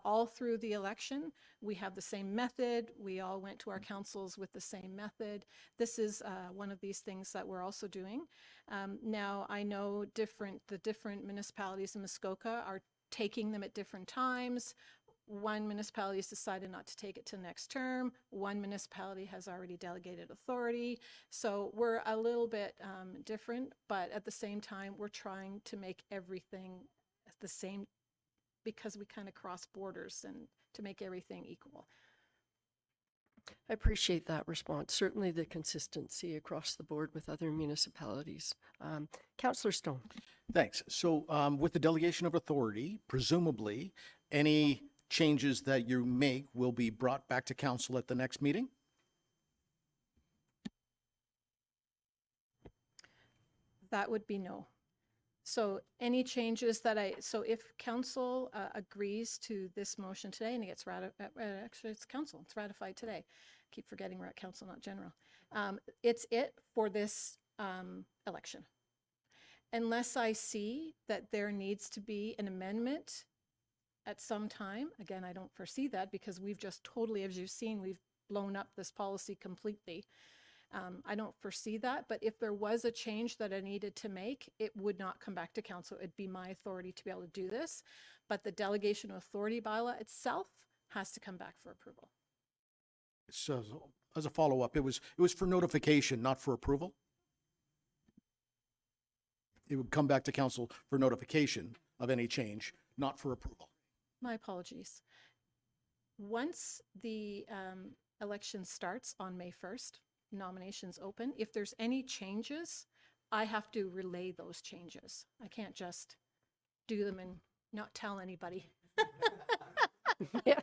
All through the election, we have the same method. We all went to our councils with the same method. This is one of these things that we're also doing. Now, I know the different municipalities in Muskoka are taking them at different times. One municipality has decided not to take it to next term. One municipality has already delegated authority. So we're a little bit different, but at the same time, we're trying to make everything the same, because we kind of cross borders, and to make everything equal. I appreciate that response. Certainly the consistency across the board with other municipalities. Councillor Stone. Thanks. So with the delegation of authority, presumably any changes that you make will be brought back to council at the next meeting? That would be no. So any changes that so if council agrees to this motion today and it gets actually it's council, it's ratified today. Keep forgetting we're at council, not general. It's it for this election. Unless I see that there needs to be an amendment at some time, again, I don't foresee that because we've just totally, as you've seen, we've blown up this policy completely. I don't foresee that, but if there was a change that I needed to make, it would not come back to council. It'd be my authority to be able to do this, but the delegation of authority bylaw itself has to come back for approval. So as a follow-up, it was for notification, not for approval? It would come back to council for notification of any change, not for approval. My apologies. Once the election starts on May 1st, nominations open. If there's any changes, I have to relay those changes. I can't just do them and not tell anybody. Yeah.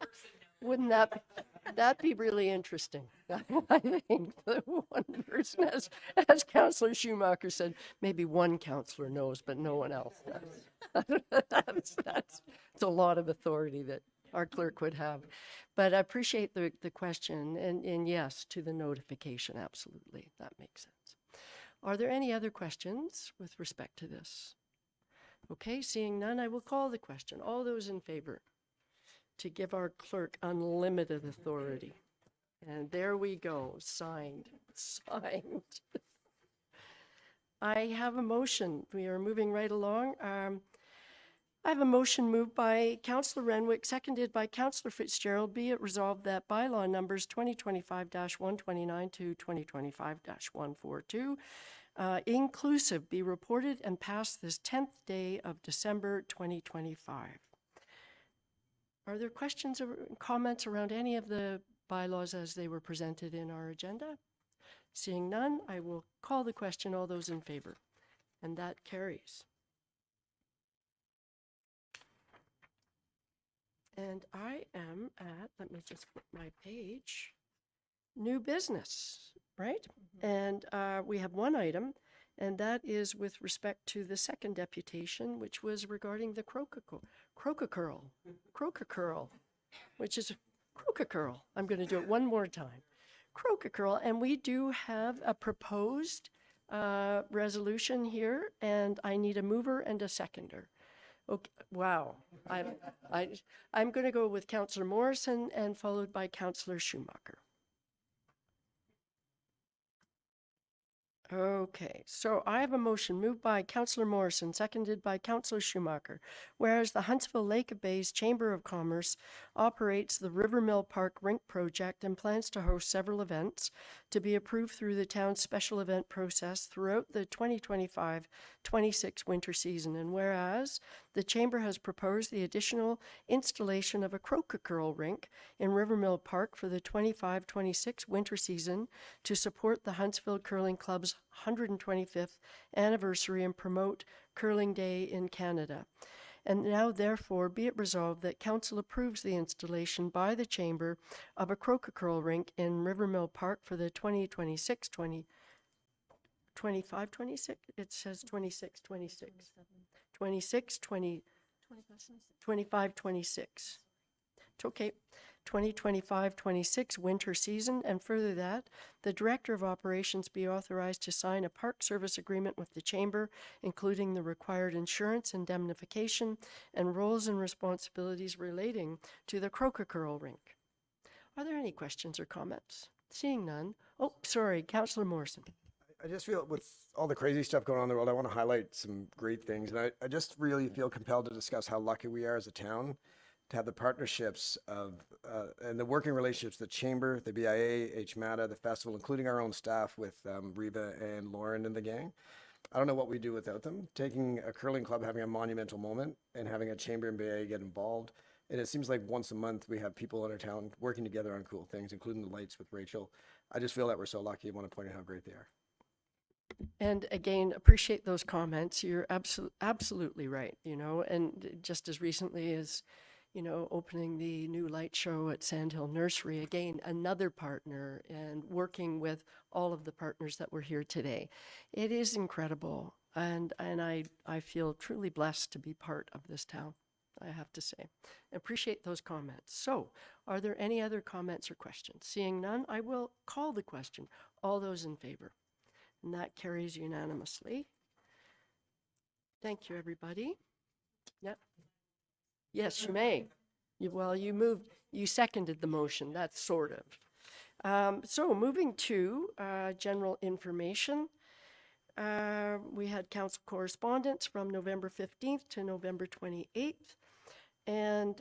Wouldn't that be really interesting? I think that one person, as Councillor Schumacher said, maybe one councillor knows, but no one else does. That's a lot of authority that our clerk would have. But I appreciate the question, and yes, to the notification, absolutely, that makes sense. Are there any other questions with respect to this? Okay, seeing none, I will call the question. All those in favor to give our clerk unlimited authority. And there we go, signed. I have a motion. We are moving right along. I have a motion moved by Councillor Renwick, seconded by Councillor Fitzgerald. Be it resolved that bylaw numbers 2025-129 to 2025-142 inclusive be reported and passed this 10th day of December 2025. Are there questions or comments around any of the bylaws as they were presented in our agenda? Seeing none, I will call the question. All those in favor? And that carries. And I am at, let me just flip my page, new business, right? And we have one item, and that is with respect to the second deputation, which was regarding the Croakacurl, which is Croakacurl. I'm going to do it one more time. Croakacurl, and we do have a proposed resolution here, and I need a mover and a seconder. Okay, wow. I'm going to go with Councillor Morrison and followed by Councillor Schumacher. Okay, so I have a motion moved by Councillor Morrison, seconded by Councillor Schumacher. Whereas the Huntsville Lake Bays Chamber of Commerce operates the Rivermill Park Rink project and plans to host several events to be approved through the town's special event process throughout the 2025-26 winter season. And whereas the Chamber has proposed the additional installation of a croquet curl rink in Rivermill Park for the 25-26 winter season to support the Huntsville Curling Club's 125th anniversary and promote Curling Day in Canada. And now, therefore, be it resolved that Council approves the installation by the Chamber of a croquet curl rink in Rivermill Park for the 2026-26. It says 26, 26. 26, 20, 25, 26. It's okay. 2025-26 winter season, and further that the Director of Operations be authorized to sign a park service agreement with the Chamber, including the required insurance, indemnification, and roles and responsibilities relating to the croquet curl rink. Are there any questions or comments? Seeing none. Oh, sorry, Councillor Morrison. I just feel with all the crazy stuff going on in the world, I want to highlight some great things. And I just really feel compelled to discuss how lucky we are as a town to have the partnerships of and the working relationships, the Chamber, the BIA, HMATA, the festival, including our own staff with Reva and Lauren and the gang. I don't know what we do without them. Taking a curling club, having a monumental moment, and having a Chamber and BIA get involved. And it seems like once a month we have people in our town working together on cool things, including the lights with Rachel. I just feel that we're so lucky. I want to point out how great they are. And again, appreciate those comments. You're absolutely right, you know, and just as recently as, you know, opening the new light show at Sandhill Nursery, again, another partner, and working with all of the partners that were here today. It is incredible, and I feel truly blessed to be part of this town, I have to say. Appreciate those comments. So, are there any other comments or questions? Seeing none, I will call the question. All those in favor? And that carries unanimously. Thank you, everybody. Yep. Yes, you may. You seconded the motion, that's sort of. So moving to general information. We had council correspondence from November 15th to November 28th. And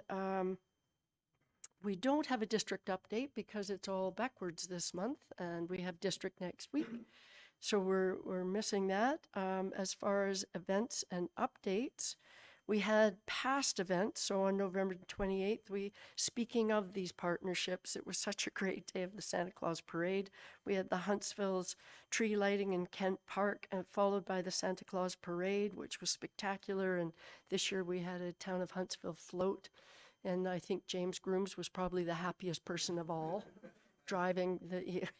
we don't have a district update because it's all backwards this month, and we have district next week. So we're missing that. As far as events and updates, we had past events. So on November 28th, speaking of these partnerships, it was such a great day of the Santa Claus Parade. We had the Huntsville's tree lighting in Kent Park, and followed by the Santa Claus Parade, which was spectacular. And this year we had a Town of Huntsville float. And I think James Grooms was probably the happiest person of all, driving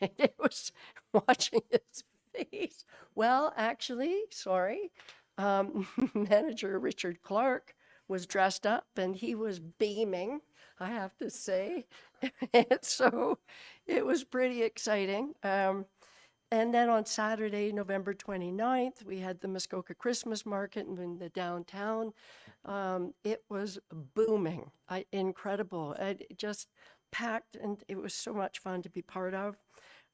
it was watching his face. Well, actually, sorry. Manager Richard Clark was dressed up and he was beaming, I have to say. And so it was pretty exciting. And then on Saturday, November 29th, we had the Muskoka Christmas Market in the downtown. It was booming, incredible. It just packed, and it was so much fun to be part of.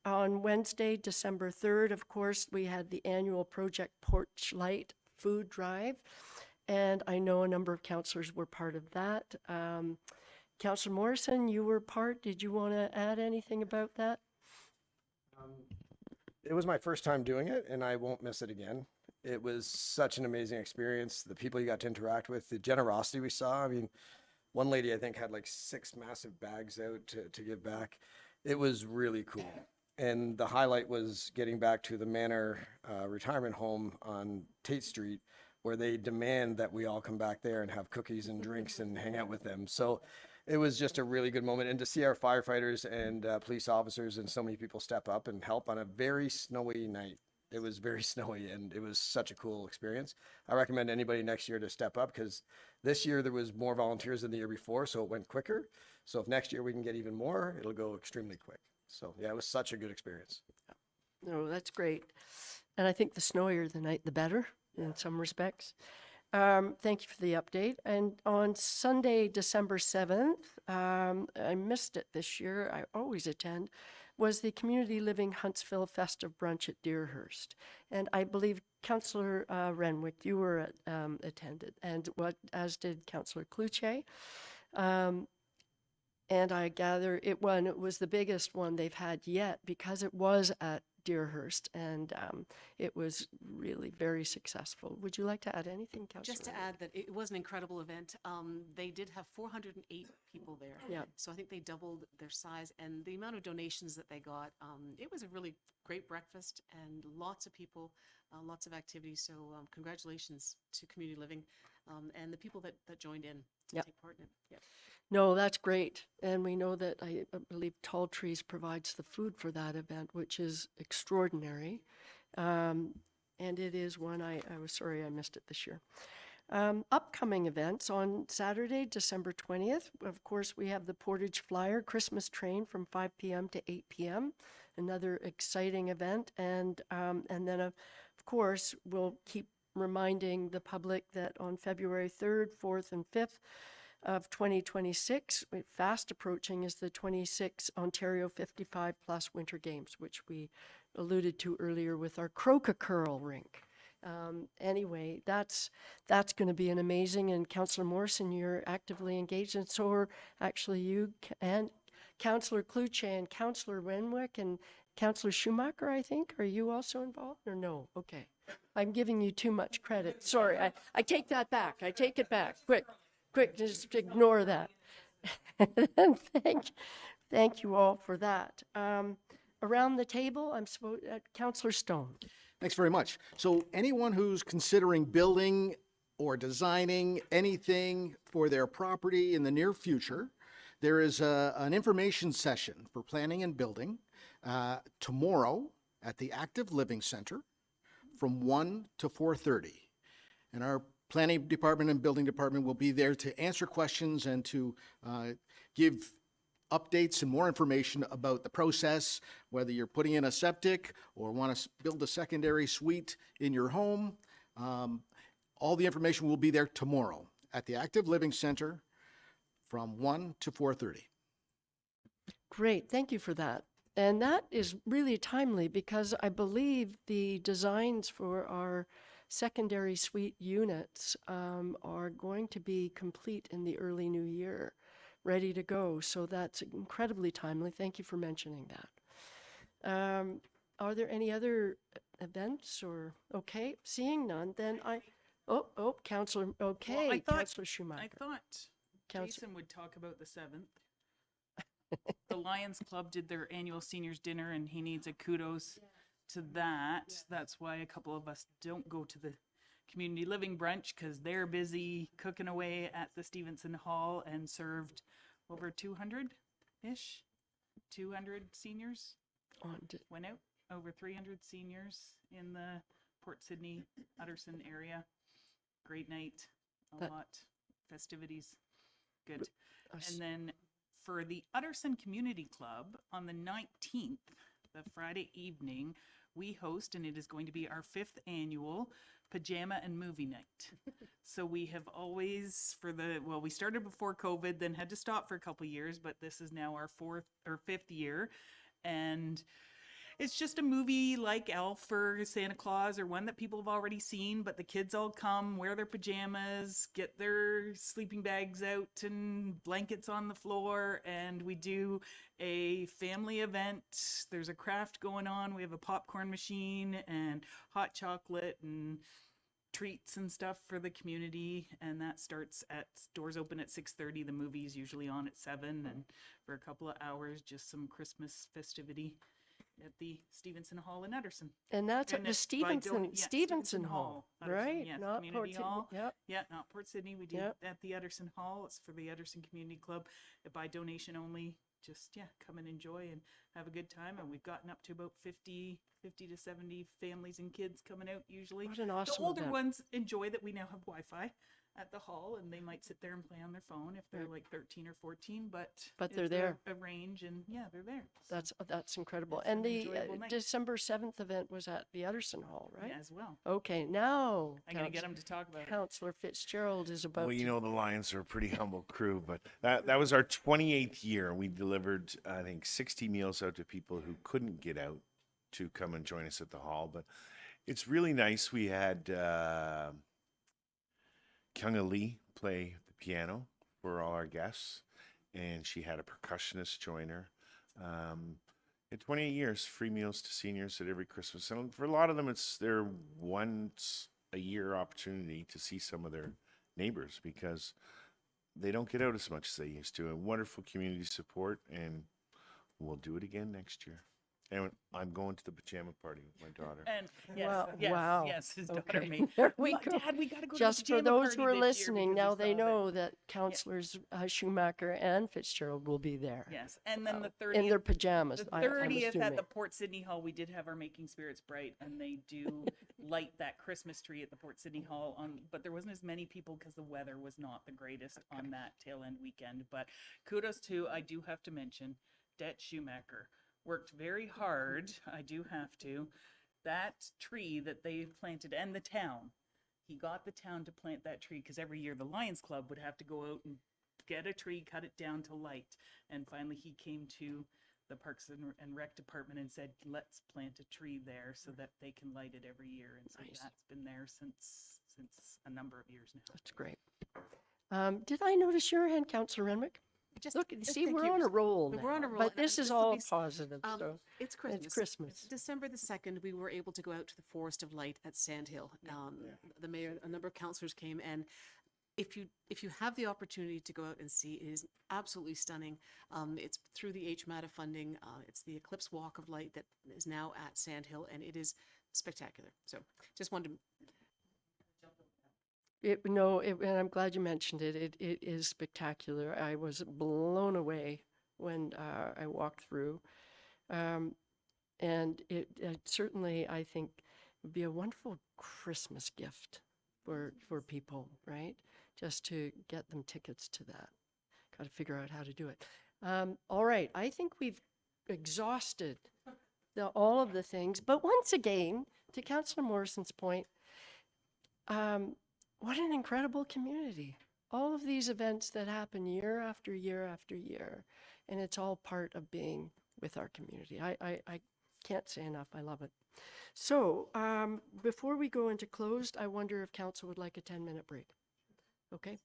On Wednesday, December 3rd, of course, we had the annual Project Porch Light food drive, and I know a number of councillors were part of that. Councillor Morrison, you were part. Did you want to add anything about that? It was my first time doing it, and I won't miss it again. It was such an amazing experience. The people you got to interact with, the generosity we saw. I mean, one lady I think had like 6 massive bags out to give back. It was really cool. And the highlight was getting back to the Manor retirement home on Tate Street, where they demand that we all come back there and have cookies and drinks and hang out with them. So it was just a really good moment. And to see our firefighters and police officers and so many people step up and help on a very snowy night. It was very snowy, and it was such a cool experience. I recommend anybody next year to step up, because this year there was more volunteers than the year before, so it went quicker. So if next year we can get even more, it'll go extremely quick. So yeah, it was such a good experience. No, that's great. And I think the snowier the night, the better in some respects. Thank you for the update. And on Sunday, December 7th, I missed it this year, I always attend, was the Community Living Huntsville Festive Brunch at Deerhurst. And I believe Councillor Renwick, you were attended, and as did Councillor Cloutier. And I gather it was the biggest one they've had yet, because it was at Deerhurst, and it was really very successful. Would you like to add anything, Councillor? Just to add that it was an incredible event. They did have 408 people there. Yeah. So I think they doubled their size, and the amount of donations that they got, it was a really great breakfast and lots of people, lots of activities. So congratulations to Community Living and the people that joined in to Yep. take part in it. Yep. No, that's great. And we know that I believe Tall Trees provides the food for that event, which is extraordinary. And it is one I was sorry I missed it this year. Upcoming events on Saturday, December 20th. Of course, we have the Portage Flyer Christmas Train from 5 p.m. to 8 p.m. Another exciting event. And then, of course, we'll keep reminding the public that on February 3rd, 4th, and 5th, of 2026, fast approaching, is the 26 Ontario 55 Plus Winter Games, which we alluded to earlier with our Croca Curl rink. Anyway, that's going to be an amazing, and Councillor Morrison, you're actively engaged, and so are actually you and Councillor Kluche and Councillor Renwick and Councillor Schumacher, I think. Are you also involved or no? Okay. I'm giving you too much credit. Sorry, I take that back. I take it back. Quick, just ignore that. Thank you all for that. Around the table, Councillor Stone. Thanks very much. So anyone who's considering building or designing anything for their property in the near future, there is an information session for planning and building tomorrow at the Active Living Center from 1 to 4:30. And our Planning Department and Building Department will be there to answer questions and to give updates and more information about the process, whether you're putting in a septic or want to build a secondary suite in your home. All the information will be there tomorrow at the Active Living Center from 1 to 4:30. Great, thank you for that. And that is really timely because I believe the designs for our secondary suite units are going to be complete in the early new year, ready to go. So that's incredibly timely. Thank you for mentioning that. Are there any other events or, okay, seeing none, then Councillor, okay, Well, Councillor I Schumacher. thought Councillor- Jason would talk about the 7th. The Lions Club did their annual seniors dinner, and he needs a kudos to that. That's why a couple of us don't go to the community living brunch because they're busy cooking away at the Stevenson Hall and served over 200-ish, 200 seniors went out, over 300 seniors in the Port Sydney, Utterson area. Great night, a lot, festivities, good. And then for the Utterson Community Club on the 19th, the Friday evening, we host, and it is going to be our 5th annual pajama and movie night. So we have always, we started before COVID, then had to stop for a couple years, but this is now our 4th or 5th year. And it's just a movie like Elf or Santa Claus, or one that people have already seen, but the kids all come, wear their pajamas, get their sleeping bags out and blankets on the floor, and we do a family event. There's a craft going on. We have a popcorn machine and hot chocolate and treats and stuff for the community, and that starts at doors open at 6:30. The movie is usually on at 7, and for a couple of hours, just some Christmas festivity at the Stevenson Hall in Utterson. And that's at the it's by Stevenson Hall, Utterson, right? yes, Not Community Port Sydney. Hall. Yep. Yeah, not Port Sydney. We do Yep. at the Utterson Hall. It's for the Utterson Community Club. By donation only. Just, come and enjoy and have a good time. And we've gotten up to about 50 to 70 families and kids coming out usually. What an awesome The older event. ones enjoy that we now have Wi-Fi at the hall, and they might sit there and play on their phone if they're like 13 or 14, but they're it's there. a range, and they're there. That's incredible. It's And an the enjoyable night. December 7th event was at the Utterson Hall, right? Yeah, as well. Okay, now I'm gonna get 'em to talk about it. Councillor Fitzgerald is about Well, you to- know, the Lions are a pretty humble crew, but that was our 28th year. We delivered, I think, 60 meals out to people who couldn't get out to come and join us at the hall. But it's really nice. We had Kyunga Lee play the piano for all our guests, and she had a percussionist join her. In 28 years, free meals to seniors at every Christmas. And for a lot of them, it's their once a year opportunity to see some of their neighbors because they don't get out as much as they used to. And wonderful community support, and we'll do it again next year. And I'm going to the pajama party with my daughter. And yes, Wow, yes, wow. yes, his daughter Okay, made. there we "Look, go. Dad, we gotta go Just to the for pajama those who party are this year," listening, because now we they saw that. know that Councillors Schumacher and Fitzgerald will be there. Yes, and then the In their 30th, pajamas, the I'm 30th at the assuming. Port Sydney Hall, we did have our Making Spirits Bright, and they do light that Christmas tree at the Port Sydney Hall on, but there wasn't as many people because the weather was not the greatest on that tail end weekend. But kudos to, I do have to mention, Det Schumacher worked very hard. I do have to. That tree that they planted and the town, he got the town to plant that tree because every year the Lions Club would have to go out and get a tree, cut it down to light. And finally he came to the Parks and Rec Department and said, let's plant a tree there so that they can light it every year. And so that's been there since a number of years now. That's great. Did I notice your hand, Councillor Renwick? Look, see, thank we're you. on a roll We're on a now, roll, but and this is just to all be s- positive, so. It's Christmas. It's Christmas. December the 2nd, we were able to go out to the Forest of Light at Sandhill. The mayor, a number of councillors came, and if you have the opportunity to go out and see, it is absolutely stunning. It's through the HMATA funding. It's the Eclipse Walk of Light that is now at Sandhill, and it is spectacular. So just wanted to And I'm glad you mentioned it. It is spectacular. I was blown away when I walked through. And it certainly, I think, would be a wonderful Christmas gift for people, right? Just to get them tickets to that. Got to figure out how to do it. All right, I think we've exhausted all of the things. But once again, to Councillor Morrison's point, what an incredible community. All of these events that happen year after year after year, and it's all part of being with our community. I can't say enough. I love it. So before we go into closed, I wonder if council would like a 10-minute break. Okay.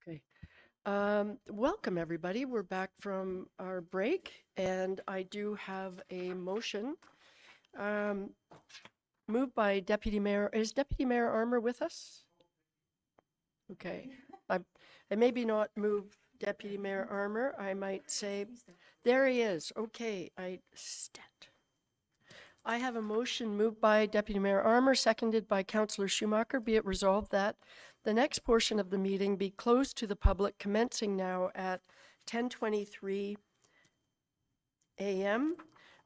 Okay. Welcome, everybody. We're back from our break, and I do have a motion moved by Deputy Mayor. Is Deputy Mayor Armour with us? Okay. I maybe not move Deputy Mayor Armour. I might say, there he is. Okay. I have a motion moved by Deputy Mayor Armour, seconded by Councillor Schumacher. Be it resolved that the next portion of the meeting be closed to the public commencing now at 10:23 a.m.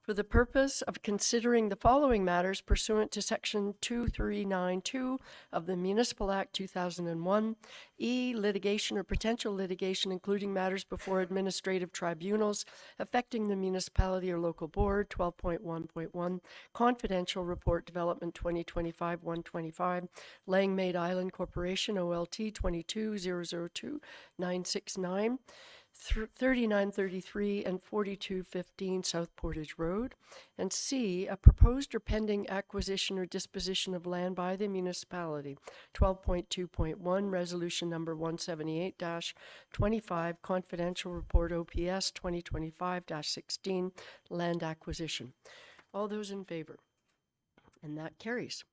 for the purpose of considering the following matters pursuant to Section 2392 of the Municipal Act 2001. E, litigation or potential litigation, including matters before administrative tribunals affecting the municipality or local board. 12.1.1, confidential report development 2025-125, Langmaid Island Corporation, OLT 22002969. 3933 and 4215 South Portage Road. And C, a proposed or pending acquisition or disposition of land by the municipality. 12.2.1, resolution number 178-25, confidential report OPS 2025-16, land acquisition. All those in favor? And that carries.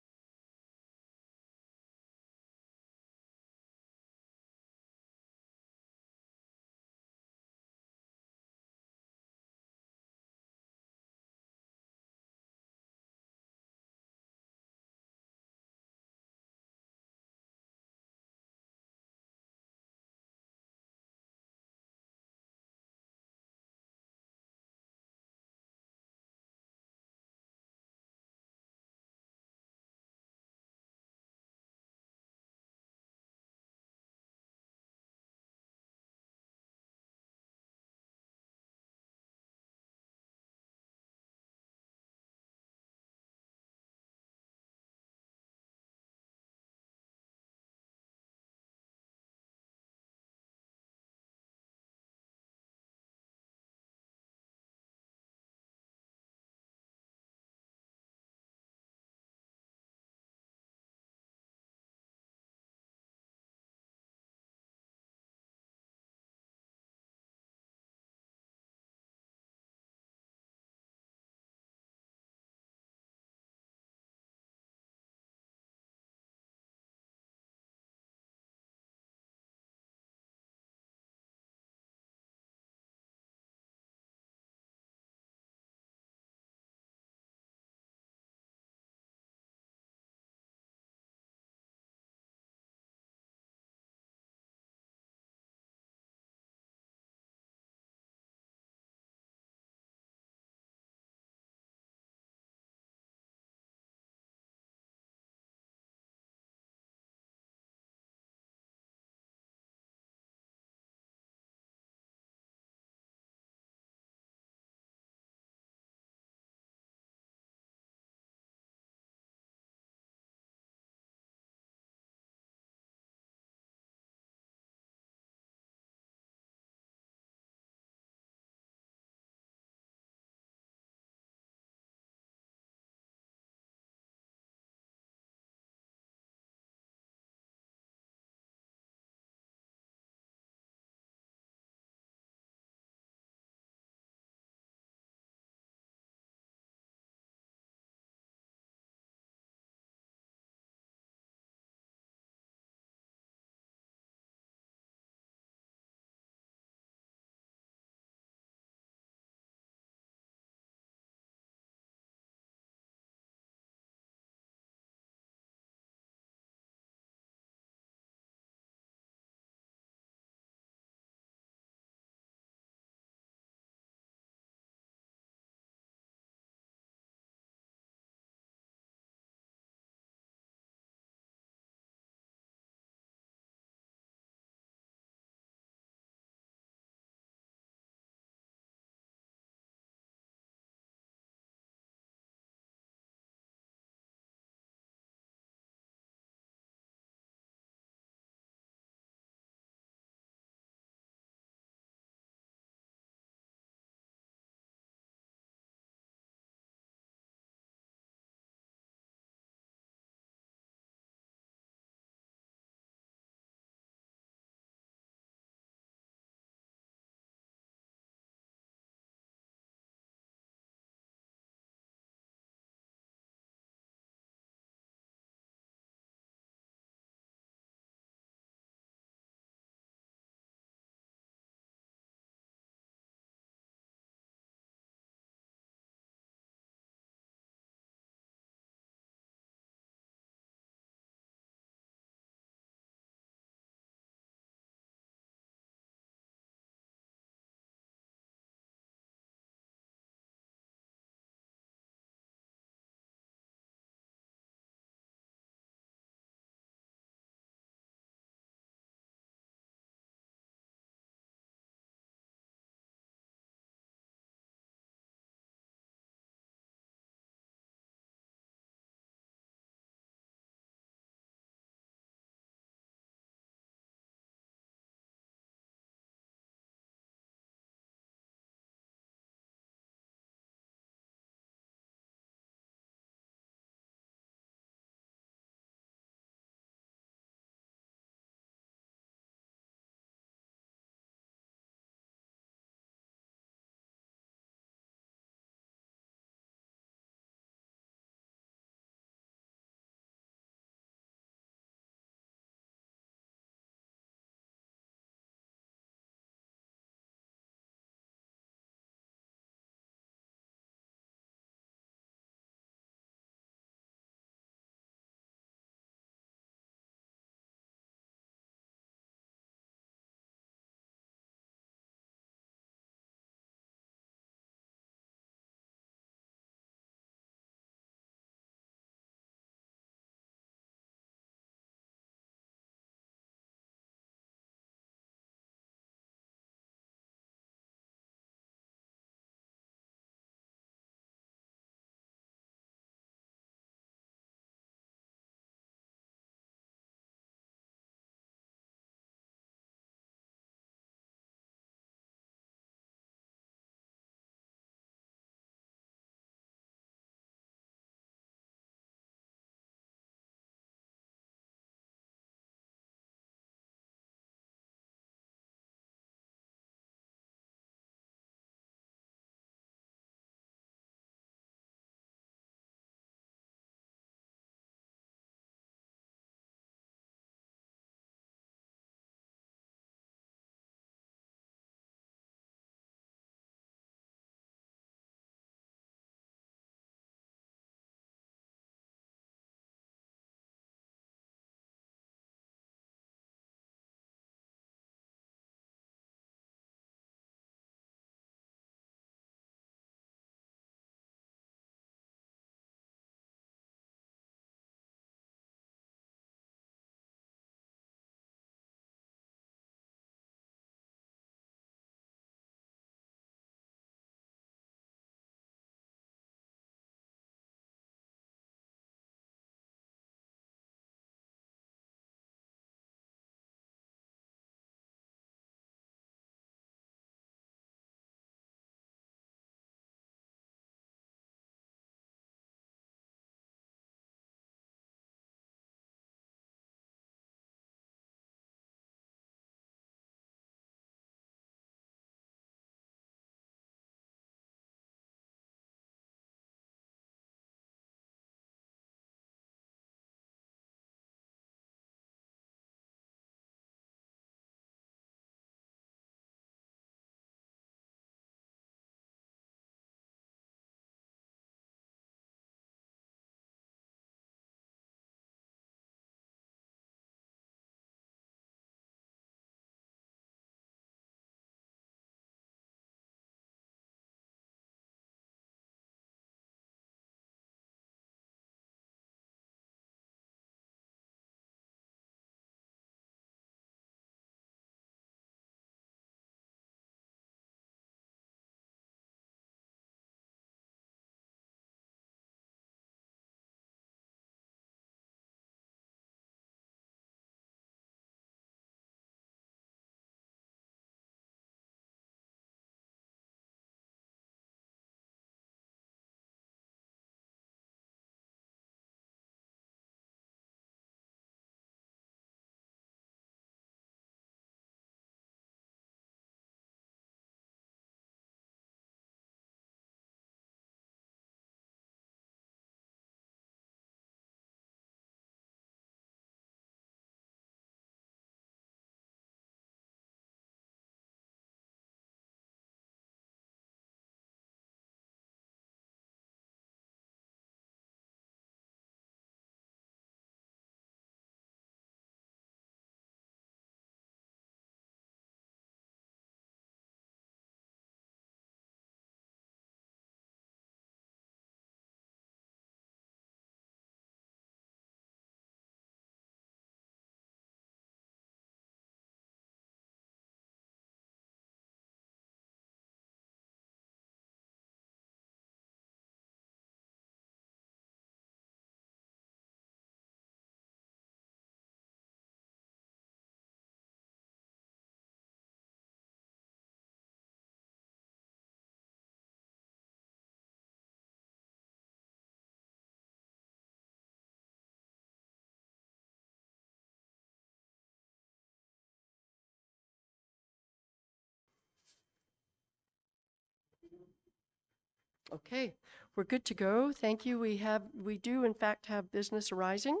Okay, we're good to go. Thank you. We do in fact have business arising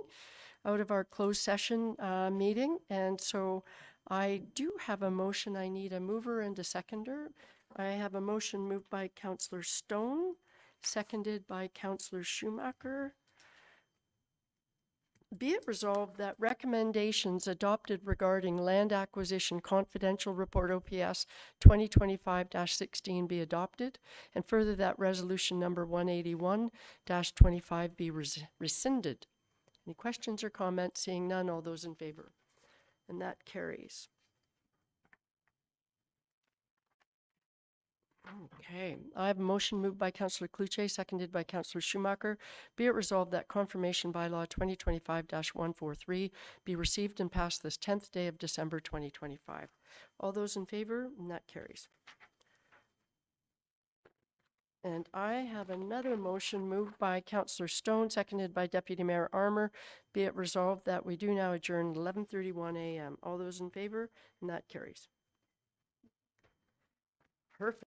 out of our closed session meeting. And so I do have a motion. I need a mover and a seconder. I have a motion moved by Councillor Stone, seconded by Councillor Schumacher. Be it resolved that recommendations adopted regarding land acquisition confidential report OPS 2025-16 be adopted, and further that resolution number 181-25 be rescinded. Any questions or comments? Seeing none, all those in favor? And that carries. Okay, I have a motion moved by Councillor Cluche, seconded by Councillor Schumacher. Be it resolved that confirmation bylaw 2025-143 be received and passed this 10th day of December 2025. All those in favor? And that carries. And I have another motion moved by Councillor Stone, seconded by Deputy Mayor Armour. Be it resolved that we do now adjourn 11:31 a.m. All those in favor? And that carries. Perfect.